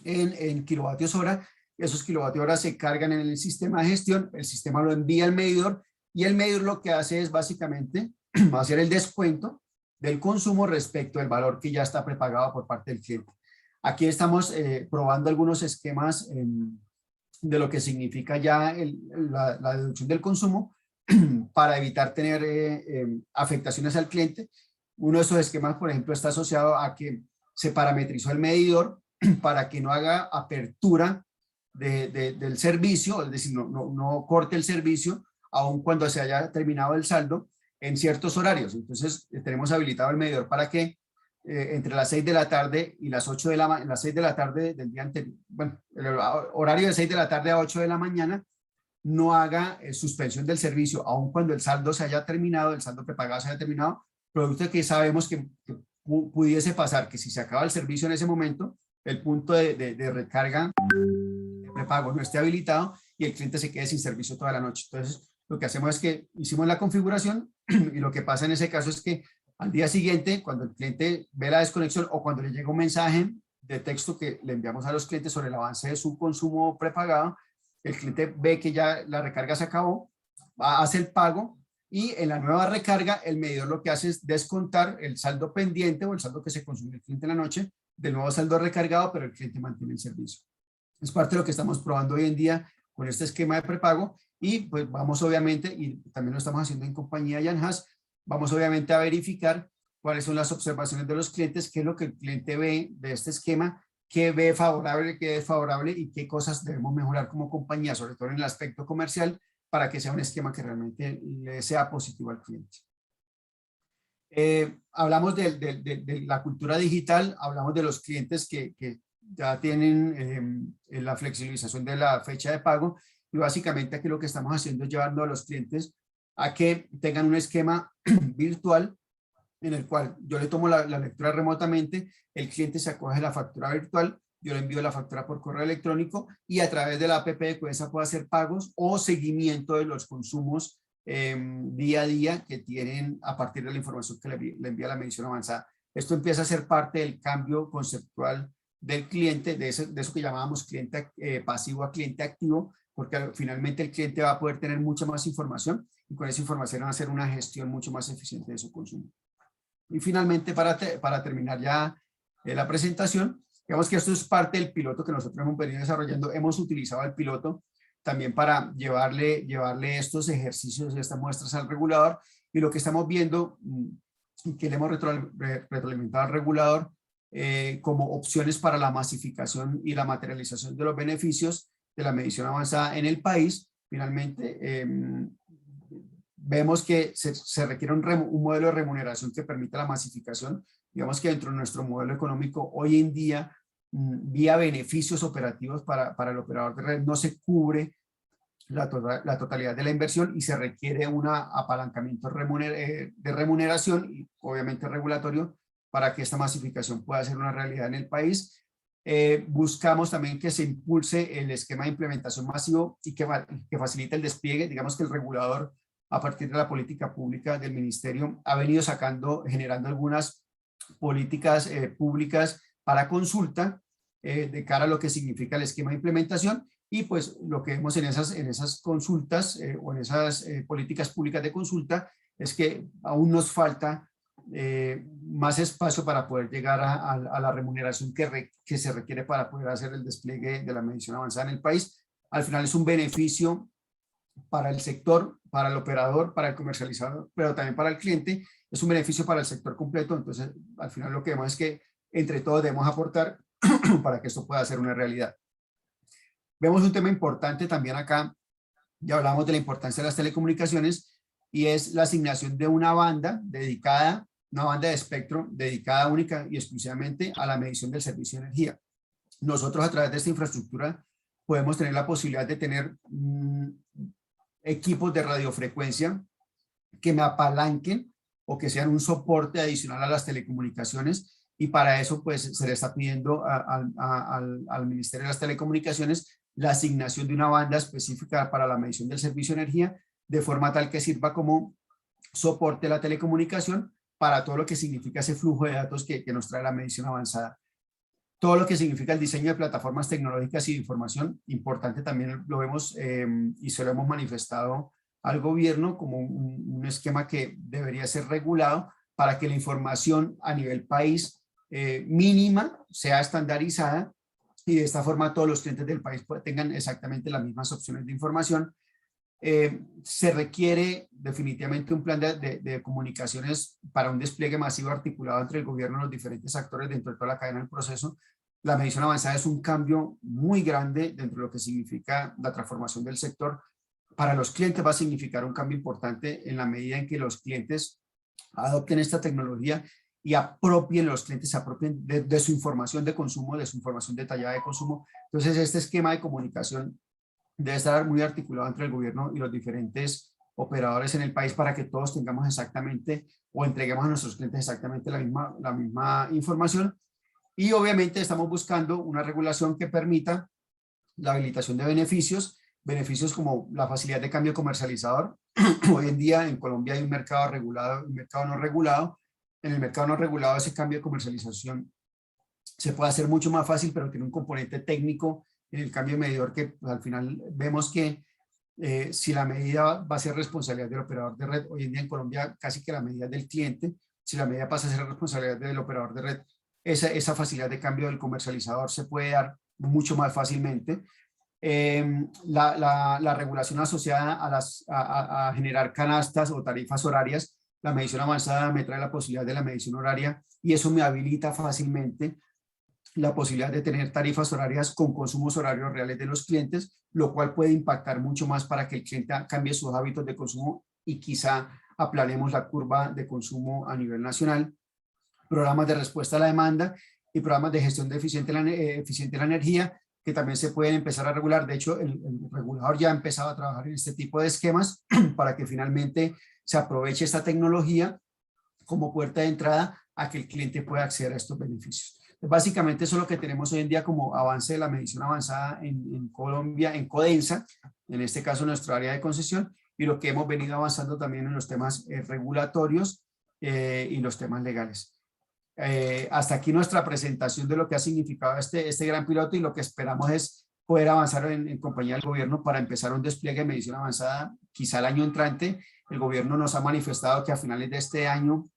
en kilovatios hora. Esos kilovatios hora se cargan en el sistema de gestión, el sistema lo envía al medidor y el medidor lo que hace es básicamente hacer el descuento del consumo respecto al valor que ya está prepagado por parte del cliente. Aquí estamos probando algunos esquemas de lo que significa ya la deducción del consumo para evitar tener afectaciones al cliente. Uno de esos esquemas, por ejemplo, está asociado a que se parametrizó el medidor para que no haga apertura del servicio, es decir, no corte el servicio aun cuando se haya terminado el saldo en ciertos horarios. Entonces tenemos habilitado el medidor para que entre las 6 de la tarde y las 8 de las 6 de la tarde del día anterior, bueno, el horario de 6 de la tarde a 8 de la mañana, no haga suspensión del servicio, aun cuando el saldo se haya terminado, el saldo prepagado se haya terminado, producto de que sabemos que pudiese pasar que si se acaba el servicio en ese momento, el punto de recarga de prepago no esté habilitado y el cliente se quede sin servicio toda la noche. Entonces, lo que hacemos es que hicimos la configuración y lo que pasa en ese caso es que al día siguiente, cuando el cliente ve la desconexión o cuando le llega un mensaje de texto que le enviamos a los clientes sobre el avance de su consumo prepagado, el cliente ve que ya la recarga se acabó, hace el pago y en la nueva recarga el medidor lo que hace es descontar el saldo pendiente o el saldo que se consume el cliente en la noche del nuevo saldo recargado, pero el cliente mantiene el servicio. Es parte de lo que estamos probando hoy en día con este esquema de prepago y pues vamos obviamente, y también lo estamos haciendo en compañía Yanhas, vamos obviamente a verificar cuáles son las observaciones de los clientes, qué es lo que el cliente ve de este esquema, qué ve favorable, qué desfavorable y qué cosas debemos mejorar como compañía, sobre todo en el aspecto comercial, para que sea un esquema que realmente le sea positivo al cliente. Hablamos de la cultura digital, hablamos de los clientes que ya tienen la flexibilización de la fecha de pago, y básicamente aquí lo que estamos haciendo es llevando a los clientes a que tengan un esquema virtual en el cual yo le tomo la lectura remotamente, el cliente se acoge la factura virtual, yo le envío la factura por correo electrónico y a través de la app de Codensa puedo hacer pagos o seguimiento de los consumos día a día que tienen a partir de la información que le envía la medición avanzada. Esto empieza a ser parte del cambio conceptual del cliente, de eso que llamábamos cliente pasivo a cliente activo, porque finalmente el cliente va a poder tener mucha más información y con esa información va a hacer una gestión mucho más eficiente de su consumo. Y finalmente, para terminar ya la presentación, digamos que esto es parte del piloto que nosotros hemos venido desarrollando. Hemos utilizado el piloto también para llevarle estos ejercicios y estas muestras al regulador, y lo que estamos viendo, que le hemos retroalimentado al regulador como opciones para la masificación y la materialización de los beneficios de la medición avanzada en el país. Finalmente, vemos que se requiere un modelo de remuneración que permita la masificación. Digamos que dentro de nuestro modelo económico hoy en día, vía beneficios operativos para el operador de red, no se cubre la totalidad de la inversión y se requiere un apalancamiento de remuneración y obviamente regulatorio para que esta masificación pueda ser una realidad en el país. Buscamos también que se impulse el esquema de implementación masivo y que facilite el despliegue. Digamos que el regulador, a partir de la política pública del ministerio, ha venido generando algunas políticas públicas para consulta de cara a lo que significa el esquema de implementación, y pues lo que vemos en esas consultas o en esas políticas públicas de consulta es que aún nos falta más espacio para poder llegar a la remuneración que se requiere para poder hacer el despliegue de la medición avanzada en el país. Al final es un beneficio para el sector, para el operador, para el comercializador, pero también para el cliente. Es un beneficio para el sector completo. Entonces, al final lo que vemos es que entre todos debemos aportar para que esto pueda ser una realidad. Vemos un tema importante también acá, ya hablamos de la importancia de las telecomunicaciones, y es la asignación de una banda dedicada, una banda de espectro dedicada única y exclusivamente a la medición del servicio de energía. Nosotros a través de esta infraestructura podemos tener la posibilidad de tener equipos de radiofrecuencia que me apalanquen o que sean un soporte adicional a las telecomunicaciones, y para eso pues se le está pidiendo al Ministerio de las Telecomunicaciones la asignación de una banda específica para la medición del servicio de energía, de forma tal que sirva como soporte a la telecomunicación para todo lo que significa ese flujo de datos que nos trae la medición avanzada. Todo lo que significa el diseño de plataformas tecnológicas y de información, importante también lo vemos y se lo hemos manifestado al gobierno como un esquema que debería ser regulado para que la información a nivel país mínima sea estandarizada, y de esta forma todos los clientes del país tengan exactamente las mismas opciones de información. Se requiere definitivamente un plan de comunicaciones para un despliegue masivo articulado entre el gobierno y los diferentes actores dentro de toda la cadena del proceso. La medición avanzada es un cambio muy grande dentro de lo que significa la transformación del sector. Para los clientes va a significar un cambio importante en la medida en que los clientes adopten esta tecnología y los clientes se apropien de su información de consumo, de su información detallada de consumo. Entonces este esquema de comunicación debe estar muy articulado entre el gobierno y los diferentes operadores en el país para que todos tengamos exactamente o entreguemos a nuestros clientes exactamente la misma información. Y obviamente estamos buscando una regulación que permita la habilitación de beneficios como la facilidad de cambio comercializador. Hoy en día en Colombia hay un mercado regulado y un mercado no regulado. En el mercado no regulado ese cambio de comercialización se puede hacer mucho más fácil, pero tiene un componente técnico en el cambio de medidor que pues, al final vemos que si la medida va a ser responsabilidad del operador de red, hoy en día en Colombia casi que la medida es del cliente. Si la medida pasa a ser responsabilidad del operador de red, esa facilidad de cambio del comercializador se puede dar mucho más fácilmente. La regulación asociada a generar canastas o tarifas horarias, La medición avanzada me trae la posibilidad de la medición horaria y eso me habilita fácilmente la posibilidad de tener tarifas horarias con consumos horarios reales de los clientes, lo cual puede impactar mucho más para que el cliente cambie sus hábitos de consumo y quizá aplanemos la curva de consumo a nivel nacional. Programas de respuesta a la demanda y programas de gestión de eficiente de la energía, que también se pueden empezar a regular. De hecho, el regulador ya ha empezado a trabajar en este tipo de esquemas para que finalmente se aproveche esta tecnología como puerta de entrada a que el cliente pueda acceder a estos beneficios. Básicamente eso es lo que tenemos hoy en día como avance de la medición avanzada en Colombia, en Codensa, en este caso nuestra área de concesión, y lo que hemos venido avanzando también en los temas regulatorios y los temas legales. Hasta aquí nuestra presentación de lo que ha significado este gran piloto, y lo que esperamos es poder avanzar en compañía del gobierno para empezar un despliegue de medición avanzada quizá el año entrante. El gobierno nos ha manifestado que a finales de este año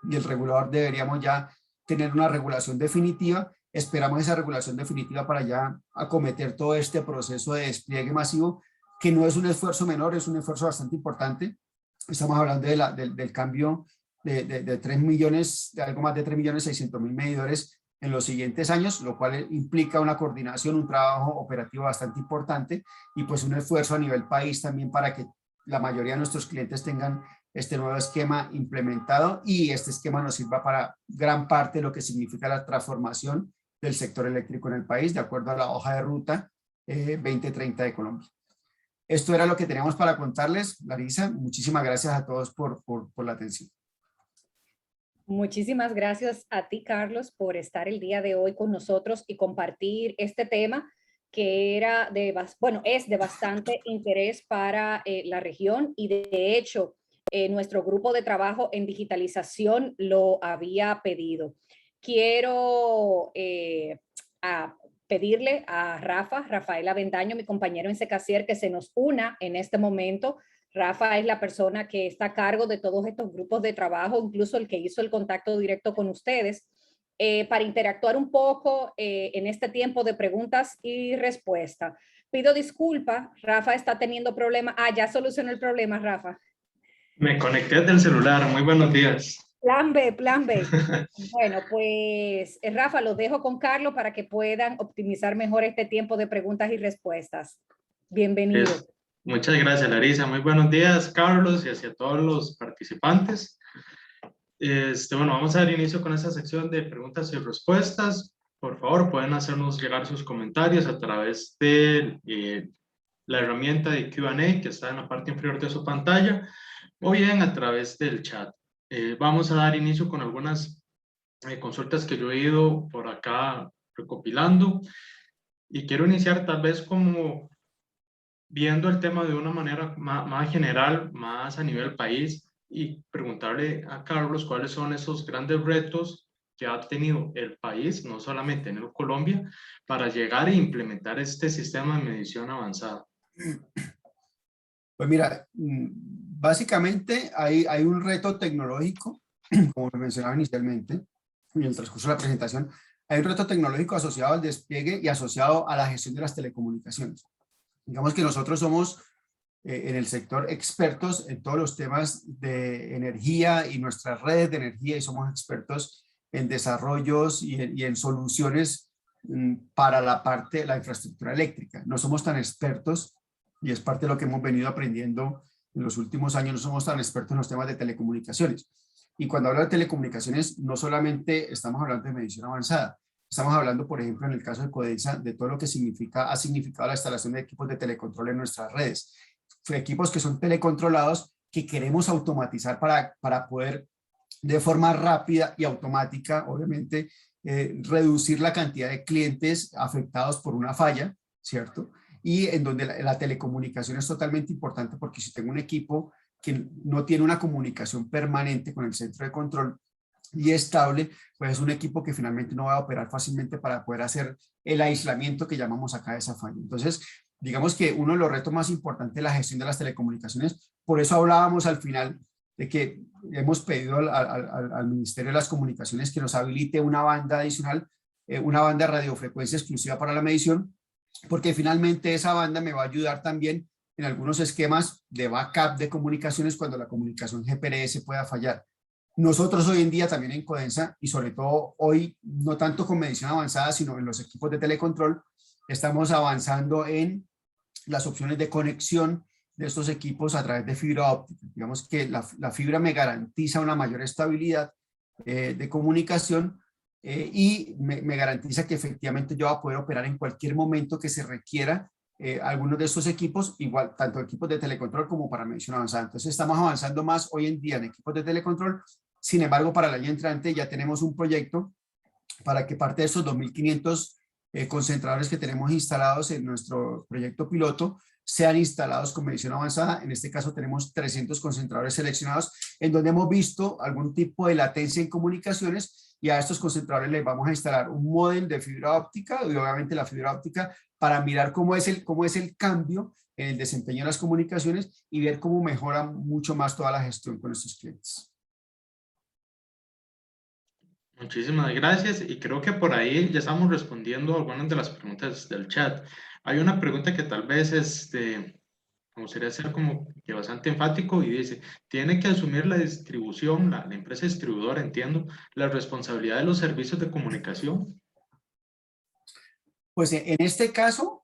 y el regulador deberíamos ya tener una regulación definitiva. Esperamos esa regulación definitiva para ya acometer todo este proceso de despliegue masivo, que no es un esfuerzo menor, es un esfuerzo bastante importante. Estamos hablando del cambio de 3 millones, de algo más de 3.600.000 medidores en los siguientes años, lo cual implica una coordinación, un trabajo operativo bastante importante y pues un esfuerzo a nivel país también para que la mayoría de nuestros clientes tengan este nuevo esquema implementado, y este esquema nos sirva para gran parte de lo que significa la transformación del sector eléctrico en el país, de acuerdo a la hoja de ruta 2030 de Colombia. Esto era lo que teníamos para contarles. Larisa, muchísimas gracias a todos por la atención. Muchísimas gracias a ti, Carlos, por estar el día de hoy con nosotros y compartir este tema que es de bastante interés para la región, y de hecho nuestro grupo de trabajo en digitalización lo había pedido. Quiero pedirle a Rafael Avendaño, mi compañero en Secasier, que se nos una en este momento. Rafa es la persona que está a cargo de todos estos grupos de trabajo, incluso el que hizo el contacto directo con ustedes, para interactuar un poco en este tiempo de preguntas y respuestas. Pido disculpas, Rafa está teniendo problemas. Ya solucionó el problema, Rafa. Me conecté desde el celular. Muy buenos días. Plan B. Bueno, pues Rafa, los dejo con Carlos para que puedan optimizar mejor este tiempo de preguntas y respuestas. Bienvenido. Muchas gracias, Larisa. Muy buenos días, Carlos, y hacia todos los participantes. Bueno, vamos a dar inicio con esta sección de preguntas y respuestas. Por favor, pueden hacernos llegar sus comentarios a través de la herramienta de Q&A que está en la parte inferior de su pantalla, o bien a través del chat. Vamos a dar inicio con algunas consultas que yo he ido por acá recopilando, y quiero iniciar tal vez como viendo el tema de una manera más general, más a nivel país, y preguntarle a Carlos cuáles son esos grandes retos que ha tenido el país, no solamente en Colombia, para llegar e implementar este sistema de medición avanzada. Pues mira, básicamente hay un reto tecnológico, como lo mencionaba inicialmente, en el transcurso de la presentación. Hay un reto tecnológico asociado al despliegue y asociado a la gestión de las telecomunicaciones. Digamos que nosotros somos en el sector expertos en todos los temas de energía y nuestras redes de energía, y somos expertos en desarrollos y en soluciones para la infraestructura eléctrica. No somos tan expertos, y es parte de lo que hemos venido aprendiendo en los últimos años, no somos tan expertos en los temas de telecomunicaciones. Y cuando hablo de telecomunicaciones, no solamente estamos hablando de medición avanzada, estamos hablando, por ejemplo, en el caso de Codensa, de todo lo que ha significado la instalación de equipos de telecontrol en nuestras redes. Equipos que son telecontrolados, que queremos automatizar para poder de forma rápida y automática, obviamente, reducir la cantidad de clientes afectados por una falla, ¿cierto? Y en donde la telecomunicación es totalmente importante, porque si tengo un equipo que no tiene una comunicación permanente con el centro de control y estable, pues es un equipo que finalmente no va a operar fácilmente para poder hacer el aislamiento que llamamos acá de esa falla. Entonces, digamos que uno de los retos más importantes es la gestión de las telecomunicaciones. Por eso hablábamos al final de que hemos pedido al Ministerio de las Comunicaciones que nos habilite una banda adicional, una banda de radiofrecuencia exclusiva para la medición, porque finalmente esa banda me va a ayudar también en algunos esquemas de backup de comunicaciones cuando la comunicación GPRS pueda fallar. Nosotros hoy en día también en Codensa, y sobre todo hoy, no tanto con medición avanzada, sino en los equipos de telecontrol, estamos avanzando en las opciones de conexión de estos equipos a través de fibra óptica. Digamos que la fibra me garantiza una mayor estabilidad de comunicación y me garantiza que efectivamente yo voy a poder operar en cualquier momento que se requiera algunos de estos equipos, igual tanto equipos de telecontrol como para medición avanzada. Entonces estamos avanzando más hoy en día en equipos de telecontrol. Sin embargo, para el año entrante ya tenemos un proyecto para que parte de esos 2.500 concentradores que tenemos instalados en nuestro proyecto piloto sean instalados con medición avanzada. En este caso tenemos 300 concentradores seleccionados en donde hemos visto algún tipo de latencia en comunicaciones, y a estos concentradores les vamos a instalar un módem de fibra óptica y obviamente la fibra óptica para mirar cómo es el cambio en el desempeño de las comunicaciones y ver cómo mejora mucho más toda la gestión con nuestros clientes. Muchísimas gracias, y creo que por ahí ya estamos respondiendo algunas de las preguntas del chat. Hay una pregunta que tal vez me gustaría ser como que bastante enfático, y dice: ¿tiene que asumir la distribución, la empresa distribuidora, entiendo, la responsabilidad de los servicios de comunicación? Pues en este caso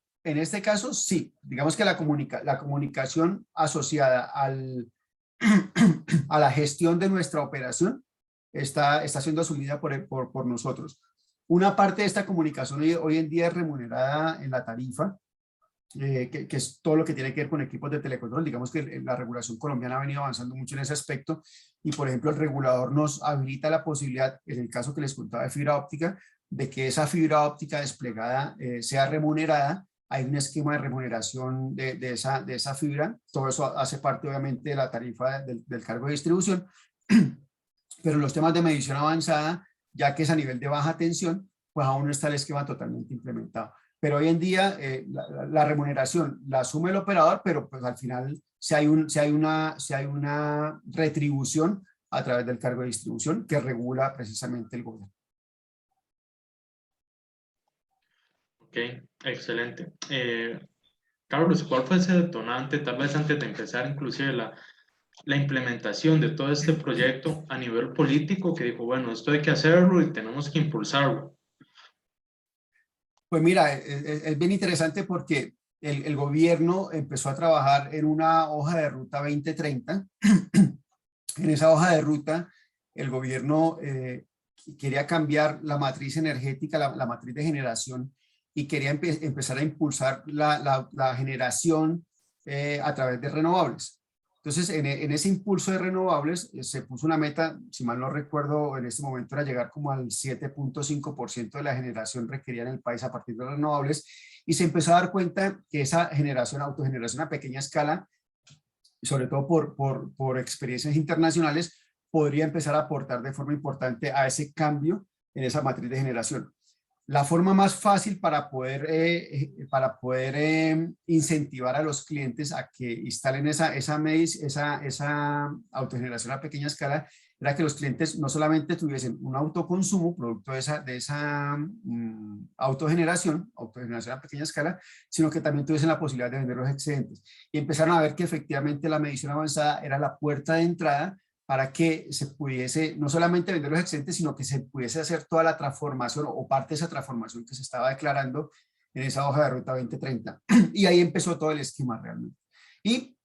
sí, digamos que la comunicación asociada a la gestión de nuestra operación está siendo asumida por nosotros. Una parte de esta comunicación hoy en día es remunerada en la tarifa, que es todo lo que tiene que ver con equipos de telecontrol. Digamos que la regulación colombiana ha venido avanzando mucho en ese aspecto, y por ejemplo el regulador nos habilita la posibilidad, en el caso que les contaba de fibra óptica, de que esa fibra óptica desplegada sea remunerada. Hay un esquema de remuneración de esa fibra. Todo eso hace parte obviamente de la tarifa del cargo de distribución. Pero los temas de medición avanzada, ya que es a nivel de baja tensión, pues aún no está el esquema totalmente implementado. Pero hoy en día la remuneración la asume el operador, pero pues al final si hay una retribución a través del cargo de distribución que regula precisamente el gobierno. Ok, excelente. Carlos, ¿cuál fue ese detonante, tal vez antes de empezar inclusive la implementación de todo este proyecto a nivel político, que dijo, bueno, esto hay que hacerlo y tenemos que impulsarlo? Pues mira, es bien interesante porque el gobierno empezó a trabajar en una hoja de ruta 2030. En esa hoja de ruta, el gobierno quería cambiar la matriz energética, la matriz de generación, y quería empezar a impulsar la generación a través de renovables. Entonces, en ese impulso de renovables se puso una meta, si mal no recuerdo, en este momento era llegar como al 7.5% de la generación requerida en el país a partir de renovables, y se empezó a dar cuenta que esa autogeneración a pequeña escala, sobre todo por experiencias internacionales, podría empezar a aportar de forma importante a ese cambio en esa matriz de generación. La forma más fácil para poder incentivar a los clientes a que instalen esa autogeneración a pequeña escala era que los clientes no solamente tuviesen un autoconsumo producto de esa autogeneración a pequeña escala, sino que también tuviesen la posibilidad de vender los excedentes. Y empezaron a ver que efectivamente la medición avanzada era la puerta de entrada para que se pudiese no solamente vender los excedentes, sino que se pudiese hacer toda la transformación o parte de esa transformación que se estaba declarando en esa hoja de ruta 2030. Y ahí empezó todo el esquema realmente. Y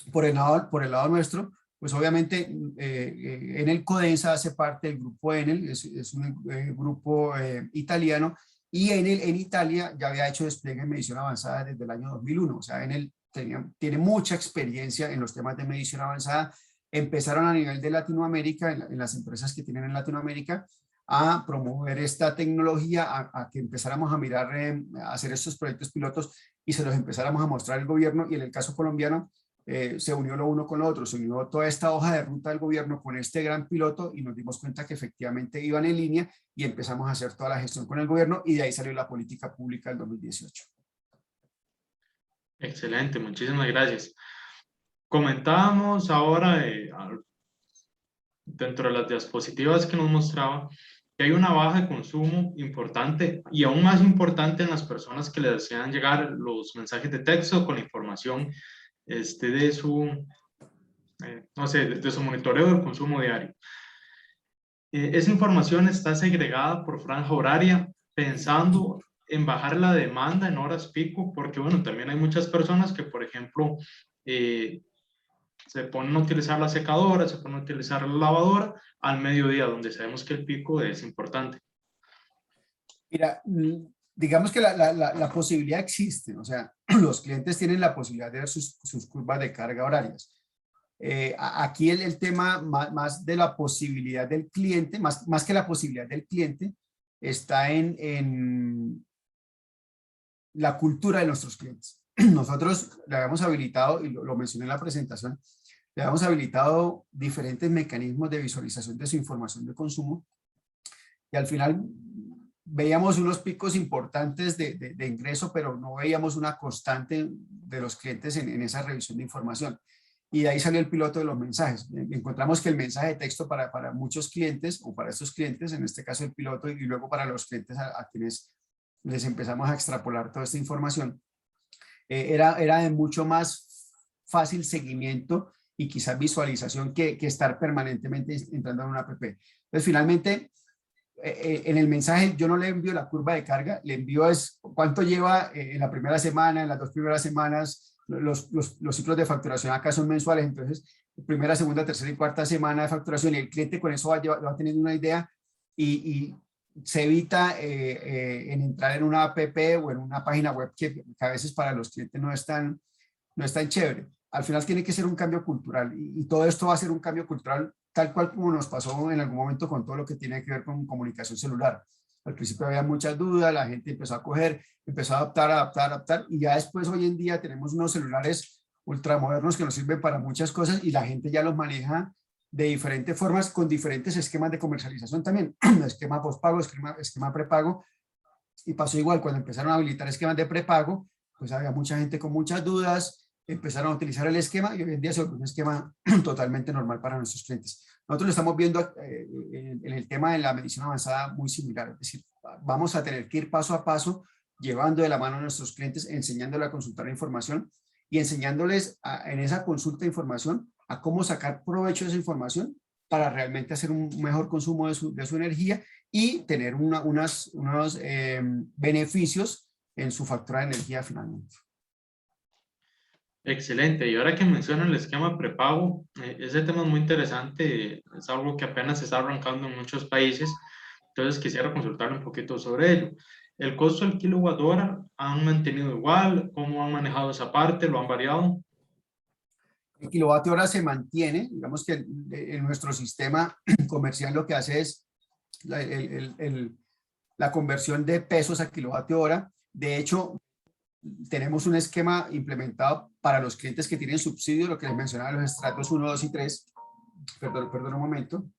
por el lado nuestro, pues obviamente en el Codensa hace parte del grupo Enel, es un grupo italiano, y en Italia ya había hecho despliegue en medición avanzada desde el año 2001. O sea, Enel tiene mucha experiencia en los temas de medición avanzada. Empezaron a nivel de Latinoamérica, en las empresas que tienen en Latinoamérica, a promover esta tecnología, a que empezáramos a mirar, a hacer estos proyectos pilotos y se los empezáramos a mostrar al gobierno. Y en el caso colombiano, se unió lo uno con lo otro, se unió toda esta hoja de ruta del gobierno con este gran piloto, y nos dimos cuenta que efectivamente iban en línea, y empezamos a hacer toda la gestión con el gobierno, y de ahí salió la política pública del 2018. Excelente, muchísimas gracias. Comentábamos ahora, dentro de las diapositivas que nos mostraba, que hay una baja de consumo importante, y aún más importante en las personas que le desean llegar los mensajes de texto con información de su, no sé, de su monitoreo del consumo diario. Esa información está segregada por franja horaria, pensando en bajar la demanda en horas pico, porque bueno, también hay muchas personas que, por ejemplo, se ponen a utilizar la secadora, se ponen a utilizar la lavadora al mediodía, donde sabemos que el pico es importante. Mira, digamos que la posibilidad existe, o sea, los clientes tienen la posibilidad de ver sus curvas de carga horarias. Aquí el tema más de la posibilidad del cliente, más que la posibilidad del cliente, está en la cultura de nuestros clientes. Nosotros le habíamos habilitado, y lo mencioné en la presentación, le habíamos habilitado diferentes mecanismos de visualización de su información de consumo, y al final veíamos unos picos importantes de ingreso, pero no veíamos una constante de los clientes en esa revisión de información. Y de ahí salió el piloto de los mensajes. Encontramos que el mensaje de texto para muchos clientes, o para estos clientes, en este caso el piloto, y luego para los clientes a quienes les empezamos a extrapolar toda esta información, era de mucho más fácil seguimiento y quizás visualización que estar permanentemente entrando en una app. Entonces, finalmente, en el mensaje yo no le envío la curva de carga, le envío es cuánto lleva en la primera semana, en las 2 primeras semanas. Los ciclos de facturación acá son mensuales, entonces primera, segunda, tercera y cuarta semana de facturación, y el cliente con eso va teniendo una idea y se evita en entrar en una app o en una página web que a veces para los clientes no es tan chévere. Al final tiene que ser un cambio cultural, y todo esto va a ser un cambio cultural tal cual como nos pasó en algún momento con todo lo que tiene que ver con comunicación celular. Al principio había muchas dudas, la gente empezó a coger, empezó a adaptar, y ya después hoy en día tenemos unos celulares ultramodernos que nos sirven para muchas cosas, y la gente ya los maneja de diferentes formas, con diferentes esquemas de comercialización también, esquema postpago, esquema prepago, y pasó igual cuando empezaron a habilitar esquemas de prepago, pues había mucha gente con muchas dudas, empezaron a utilizar el esquema, y hoy en día es un esquema totalmente normal para nuestros clientes. Nosotros lo estamos viendo en el tema de la medición avanzada muy similar, es decir, vamos a tener que ir paso a paso, llevando de la mano a nuestros clientes, enseñándoles a consultar la información y enseñándoles en esa consulta de información a cómo sacar provecho de esa información para realmente hacer un mejor consumo de su energía y tener unos beneficios en su factura de energía finalmente. Excelente. Y ahora que mencionan el esquema prepago, ese tema es muy interesante, es algo que apenas se está arrancando en muchos países, entonces quisiera consultarle un poquito sobre ello. ¿El costo del kilowatt hora han mantenido igual? ¿Cómo han manejado esa parte? ¿Lo han variado? El kilovatio hora se mantiene, digamos que en nuestro sistema comercial lo que hace es la conversión de pesos a kilovatio hora. De hecho, tenemos un esquema implementado para los clientes que tienen subsidio, lo que les mencionaba, los estratos 1, 2 y 3. Perdón un momento.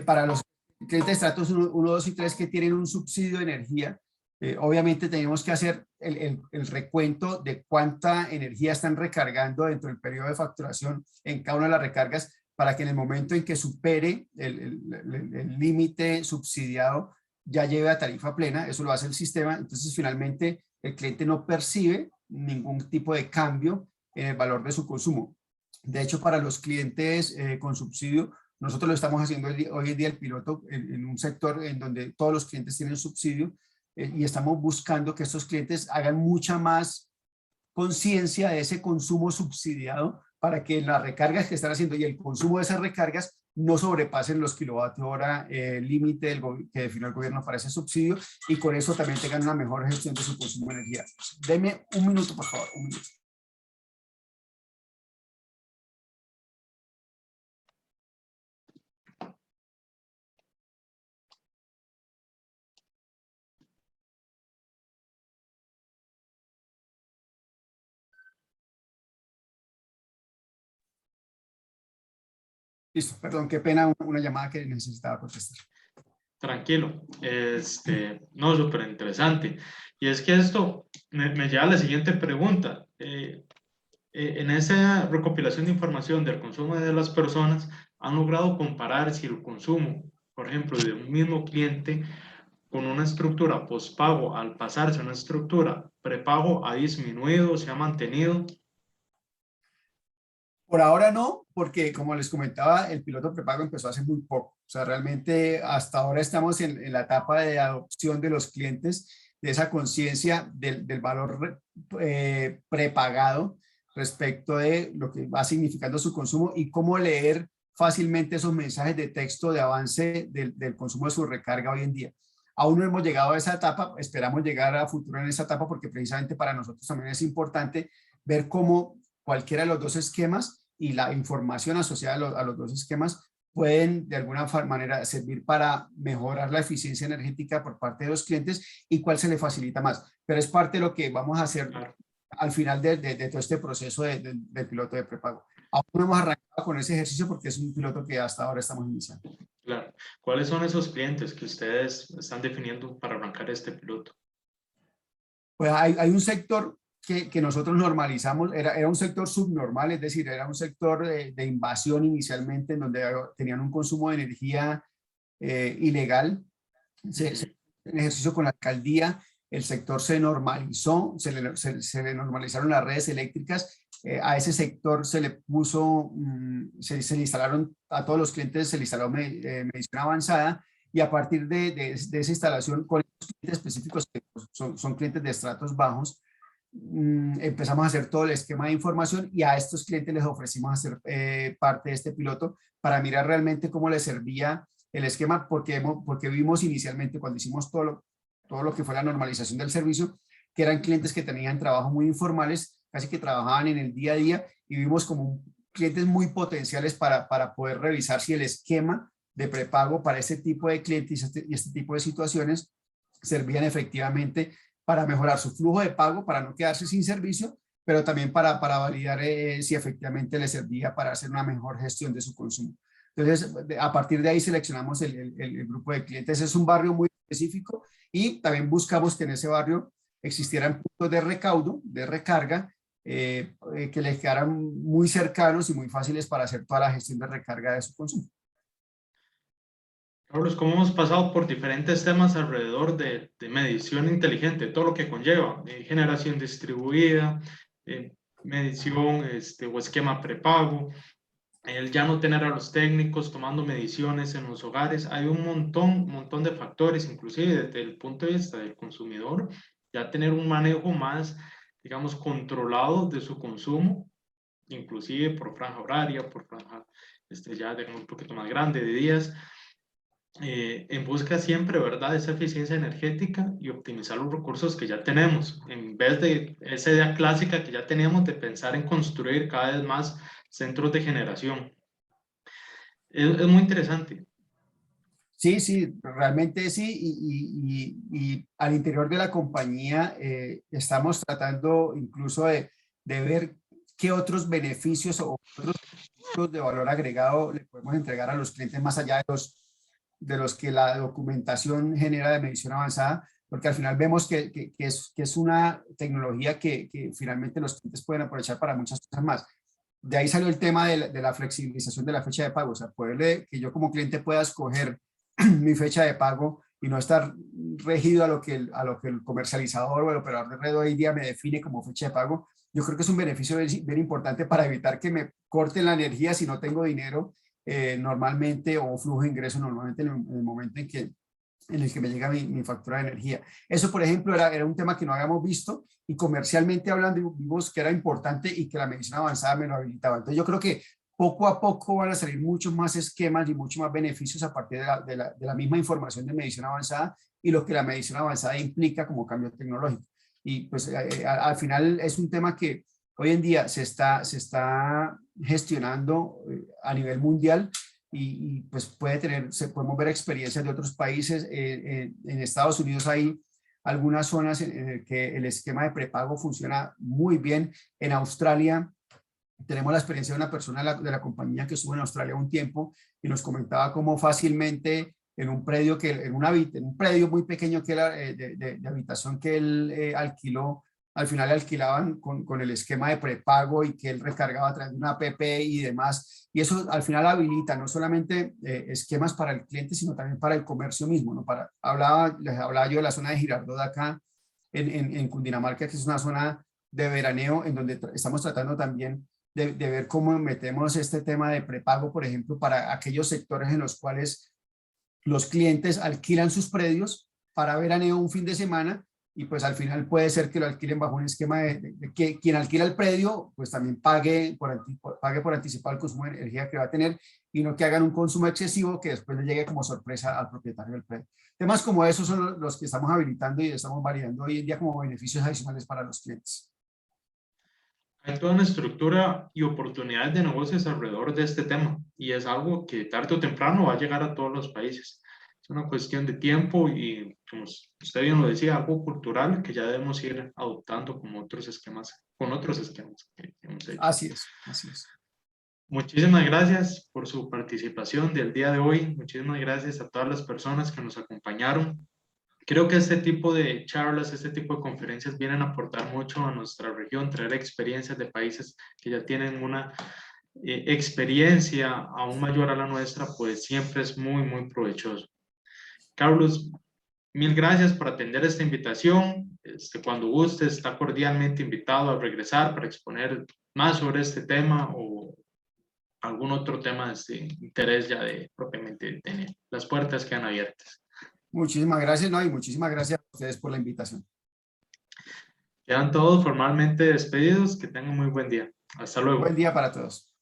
Para los clientes de estratos 1, 2 y 3 que tienen un subsidio de energía, obviamente tenemos que hacer el recuento de cuánta energía están recargando dentro del periodo de facturación en cada una de las recargas, para que en el momento en que supere el límite subsidiado ya lleve a tarifa plena. Eso lo hace el sistema. Entonces finalmente el cliente no percibe ningún tipo de cambio en el valor de su consumo. De hecho, para los clientes con subsidio, nosotros lo estamos haciendo hoy en día el piloto en un sector en donde todos los clientes tienen subsidio, y estamos buscando que estos clientes hagan mucha más conciencia de ese consumo subsidiado, para que las recargas que están haciendo y el consumo de esas recargas no sobrepasen los kilovatios hora límite que definió el gobierno para ese subsidio, y con eso también tengan una mejor gestión de su consumo de energía. Deme un minuto, por favor, un minuto. Listo, perdón, qué pena, una llamada que necesitaba contestar. Tranquilo, no, súper interesante. Y es que esto me lleva a la siguiente pregunta. En esa recopilación de información del consumo de las personas, ¿han logrado comparar si el consumo, por ejemplo, de un mismo cliente con una estructura pospago al pasarse a una estructura prepago ha disminuido, se ha mantenido? Por ahora no, porque como les comentaba, el piloto prepago empezó hace muy poco. O sea, realmente hasta ahora estamos en la etapa de adopción de los clientes, de esa conciencia del valor prepagado respecto de lo que va significando su consumo y cómo leer fácilmente esos mensajes de texto de avance del consumo de su recarga hoy en día. Aún no hemos llegado a esa etapa, esperamos llegar a futuro en esa etapa porque precisamente para nosotros también es importante ver cómo cualquiera de los dos esquemas y la información asociada a los dos esquemas pueden de alguna manera servir para mejorar la eficiencia energética por parte de los clientes y cuál se le facilita más. Pero es parte de lo que vamos a hacer al final de todo este proceso del piloto de prepago. Aún no hemos arrancado con ese ejercicio porque es un piloto que hasta ahora estamos iniciando. Claro. ¿Cuáles son esos clientes que ustedes están definiendo para arrancar este piloto? Pues hay un sector que nosotros normalizamos, era un sector subnormal, es decir, era un sector de invasión inicialmente, en donde tenían un consumo de energía ilegal. En ejercicio con la alcaldía, el sector se normalizó, se le normalizaron las redes eléctricas, a ese sector se le puso, se le instalaron, a todos los clientes se le instaló medición avanzada, y a partir de esa instalación, con los clientes específicos que son clientes de estratos bajos, empezamos a hacer todo el esquema de información y a estos clientes les ofrecimos hacer parte de este piloto para mirar realmente cómo les servía el esquema, porque vimos inicialmente cuando hicimos todo lo que fue la normalización del servicio, que eran clientes que tenían trabajos muy informales, casi que trabajaban en el día a día, y vimos como clientes muy potenciales para poder revisar si el esquema de prepago para este tipo de clientes y este tipo de situaciones servían efectivamente para mejorar su flujo de pago, para no quedarse sin servicio, pero también para validar si efectivamente le servía para hacer una mejor gestión de su consumo. Entonces, a partir de ahí seleccionamos el grupo de clientes. Es un barrio muy específico y también buscamos que en ese barrio existieran puntos de recaudo, de recarga, que les quedaran muy cercanos y muy fáciles para hacer toda la gestión de recarga de su consumo. Carlos, ¿cómo hemos pasado por diferentes temas alrededor de medición inteligente, todo lo que conlleva, generación distribuida, medición o esquema prepago, el ya no tener a los técnicos tomando mediciones en los hogares? Hay un montón de factores, inclusive desde el punto de vista del consumidor, ya tener un manejo más, digamos, controlado de su consumo, inclusive por franja horaria, por franja ya de un poquito más grande de días, en busca siempre, ¿verdad?, de esa eficiencia energética y optimizar los recursos que ya tenemos, en vez de esa idea clásica que ya teníamos de pensar en construir cada vez más centros de generación. Es muy interesante. Sí, sí, realmente sí, y al interior de la compañía estamos tratando incluso de ver qué otros beneficios o otros puntos de valor agregado le podemos entregar a los clientes más allá de los que la documentación genera de medición avanzada, porque al final vemos que es una tecnología que finalmente los clientes pueden aprovechar para muchas cosas más. De ahí salió el tema de la flexibilización de la fecha de pago, o sea, que yo como cliente pueda escoger mi fecha de pago y no estar regido a lo que el comercializador o el operador de red hoy día me define como fecha de pago. Yo creo que es un beneficio bien importante para evitar que me corten la energía si no tengo dinero normalmente, o flujo de ingreso normalmente en el momento en el que me llega mi factura de energía. Eso, por ejemplo, era un tema que no habíamos visto, y comercialmente hablando vimos que era importante y que la medición avanzada me lo habilitaba. Entonces yo creo que poco a poco van a salir muchos más esquemas y muchos más beneficios a partir de la misma información de medición avanzada y lo que la medición avanzada implica como cambio tecnológico. Y pues al final es un tema que hoy en día se está gestionando a nivel mundial, y pues podemos ver experiencias de otros países. En Estados Unidos hay algunas zonas en las que el esquema de prepago funciona muy bien. En Australia tenemos la experiencia de una persona de la compañía que estuvo en Australia un tiempo y nos comentaba cómo fácilmente en un predio, en un predio muy pequeño que era de habitación que él alquiló al final alquilaban con el esquema de prepago y que él recargaba a través de una app y demás. Y eso al final habilita no solamente esquemas para el cliente, sino también para el comercio mismo, ¿no? Les hablaba yo de la zona de Girardot acá en Cundinamarca, que es una zona de veraneo en donde estamos tratando también de ver cómo metemos este tema de prepago, por ejemplo, para aquellos sectores en los cuales los clientes alquilan sus predios para veraneo un fin de semana y pues al final puede ser que lo alquilen bajo un esquema de que quien alquila el predio pues también pague por anticipado el consumo de energía que va a tener y no que hagan un consumo excesivo que después le llegue como sorpresa al propietario del predio. Temas como esos son los que estamos habilitando y estamos validando hoy en día como beneficios adicionales para los clientes. Hay toda una estructura y oportunidades de negocios alrededor de este tema y es algo que tarde o temprano va a llegar a todos los países. Es una cuestión de tiempo y, como usted bien lo decía, algo cultural que ya debemos ir adoptando con otros esquemas que hemos hecho. Así es, así es. Muchísimas gracias por su participación del día de hoy. Muchísimas gracias a todas las personas que nos acompañaron. Creo que este tipo de charlas, este tipo de conferencias vienen a aportar mucho a nuestra región, traer experiencias de países que ya tienen una experiencia aún mayor a la nuestra, pues siempre es muy, muy provechoso. Carlos, mil gracias por atender esta invitación. Cuando guste, está cordialmente invitado a regresar para exponer más sobre este tema o algún otro tema de interés ya de propiamente tener. Las puertas quedan abiertas. Muchísimas gracias, ¿no? Y muchísimas gracias a ustedes por la invitación. Quedan todos formalmente despedidos. Que tengan muy buen día. Hasta luego. Buen día para todos.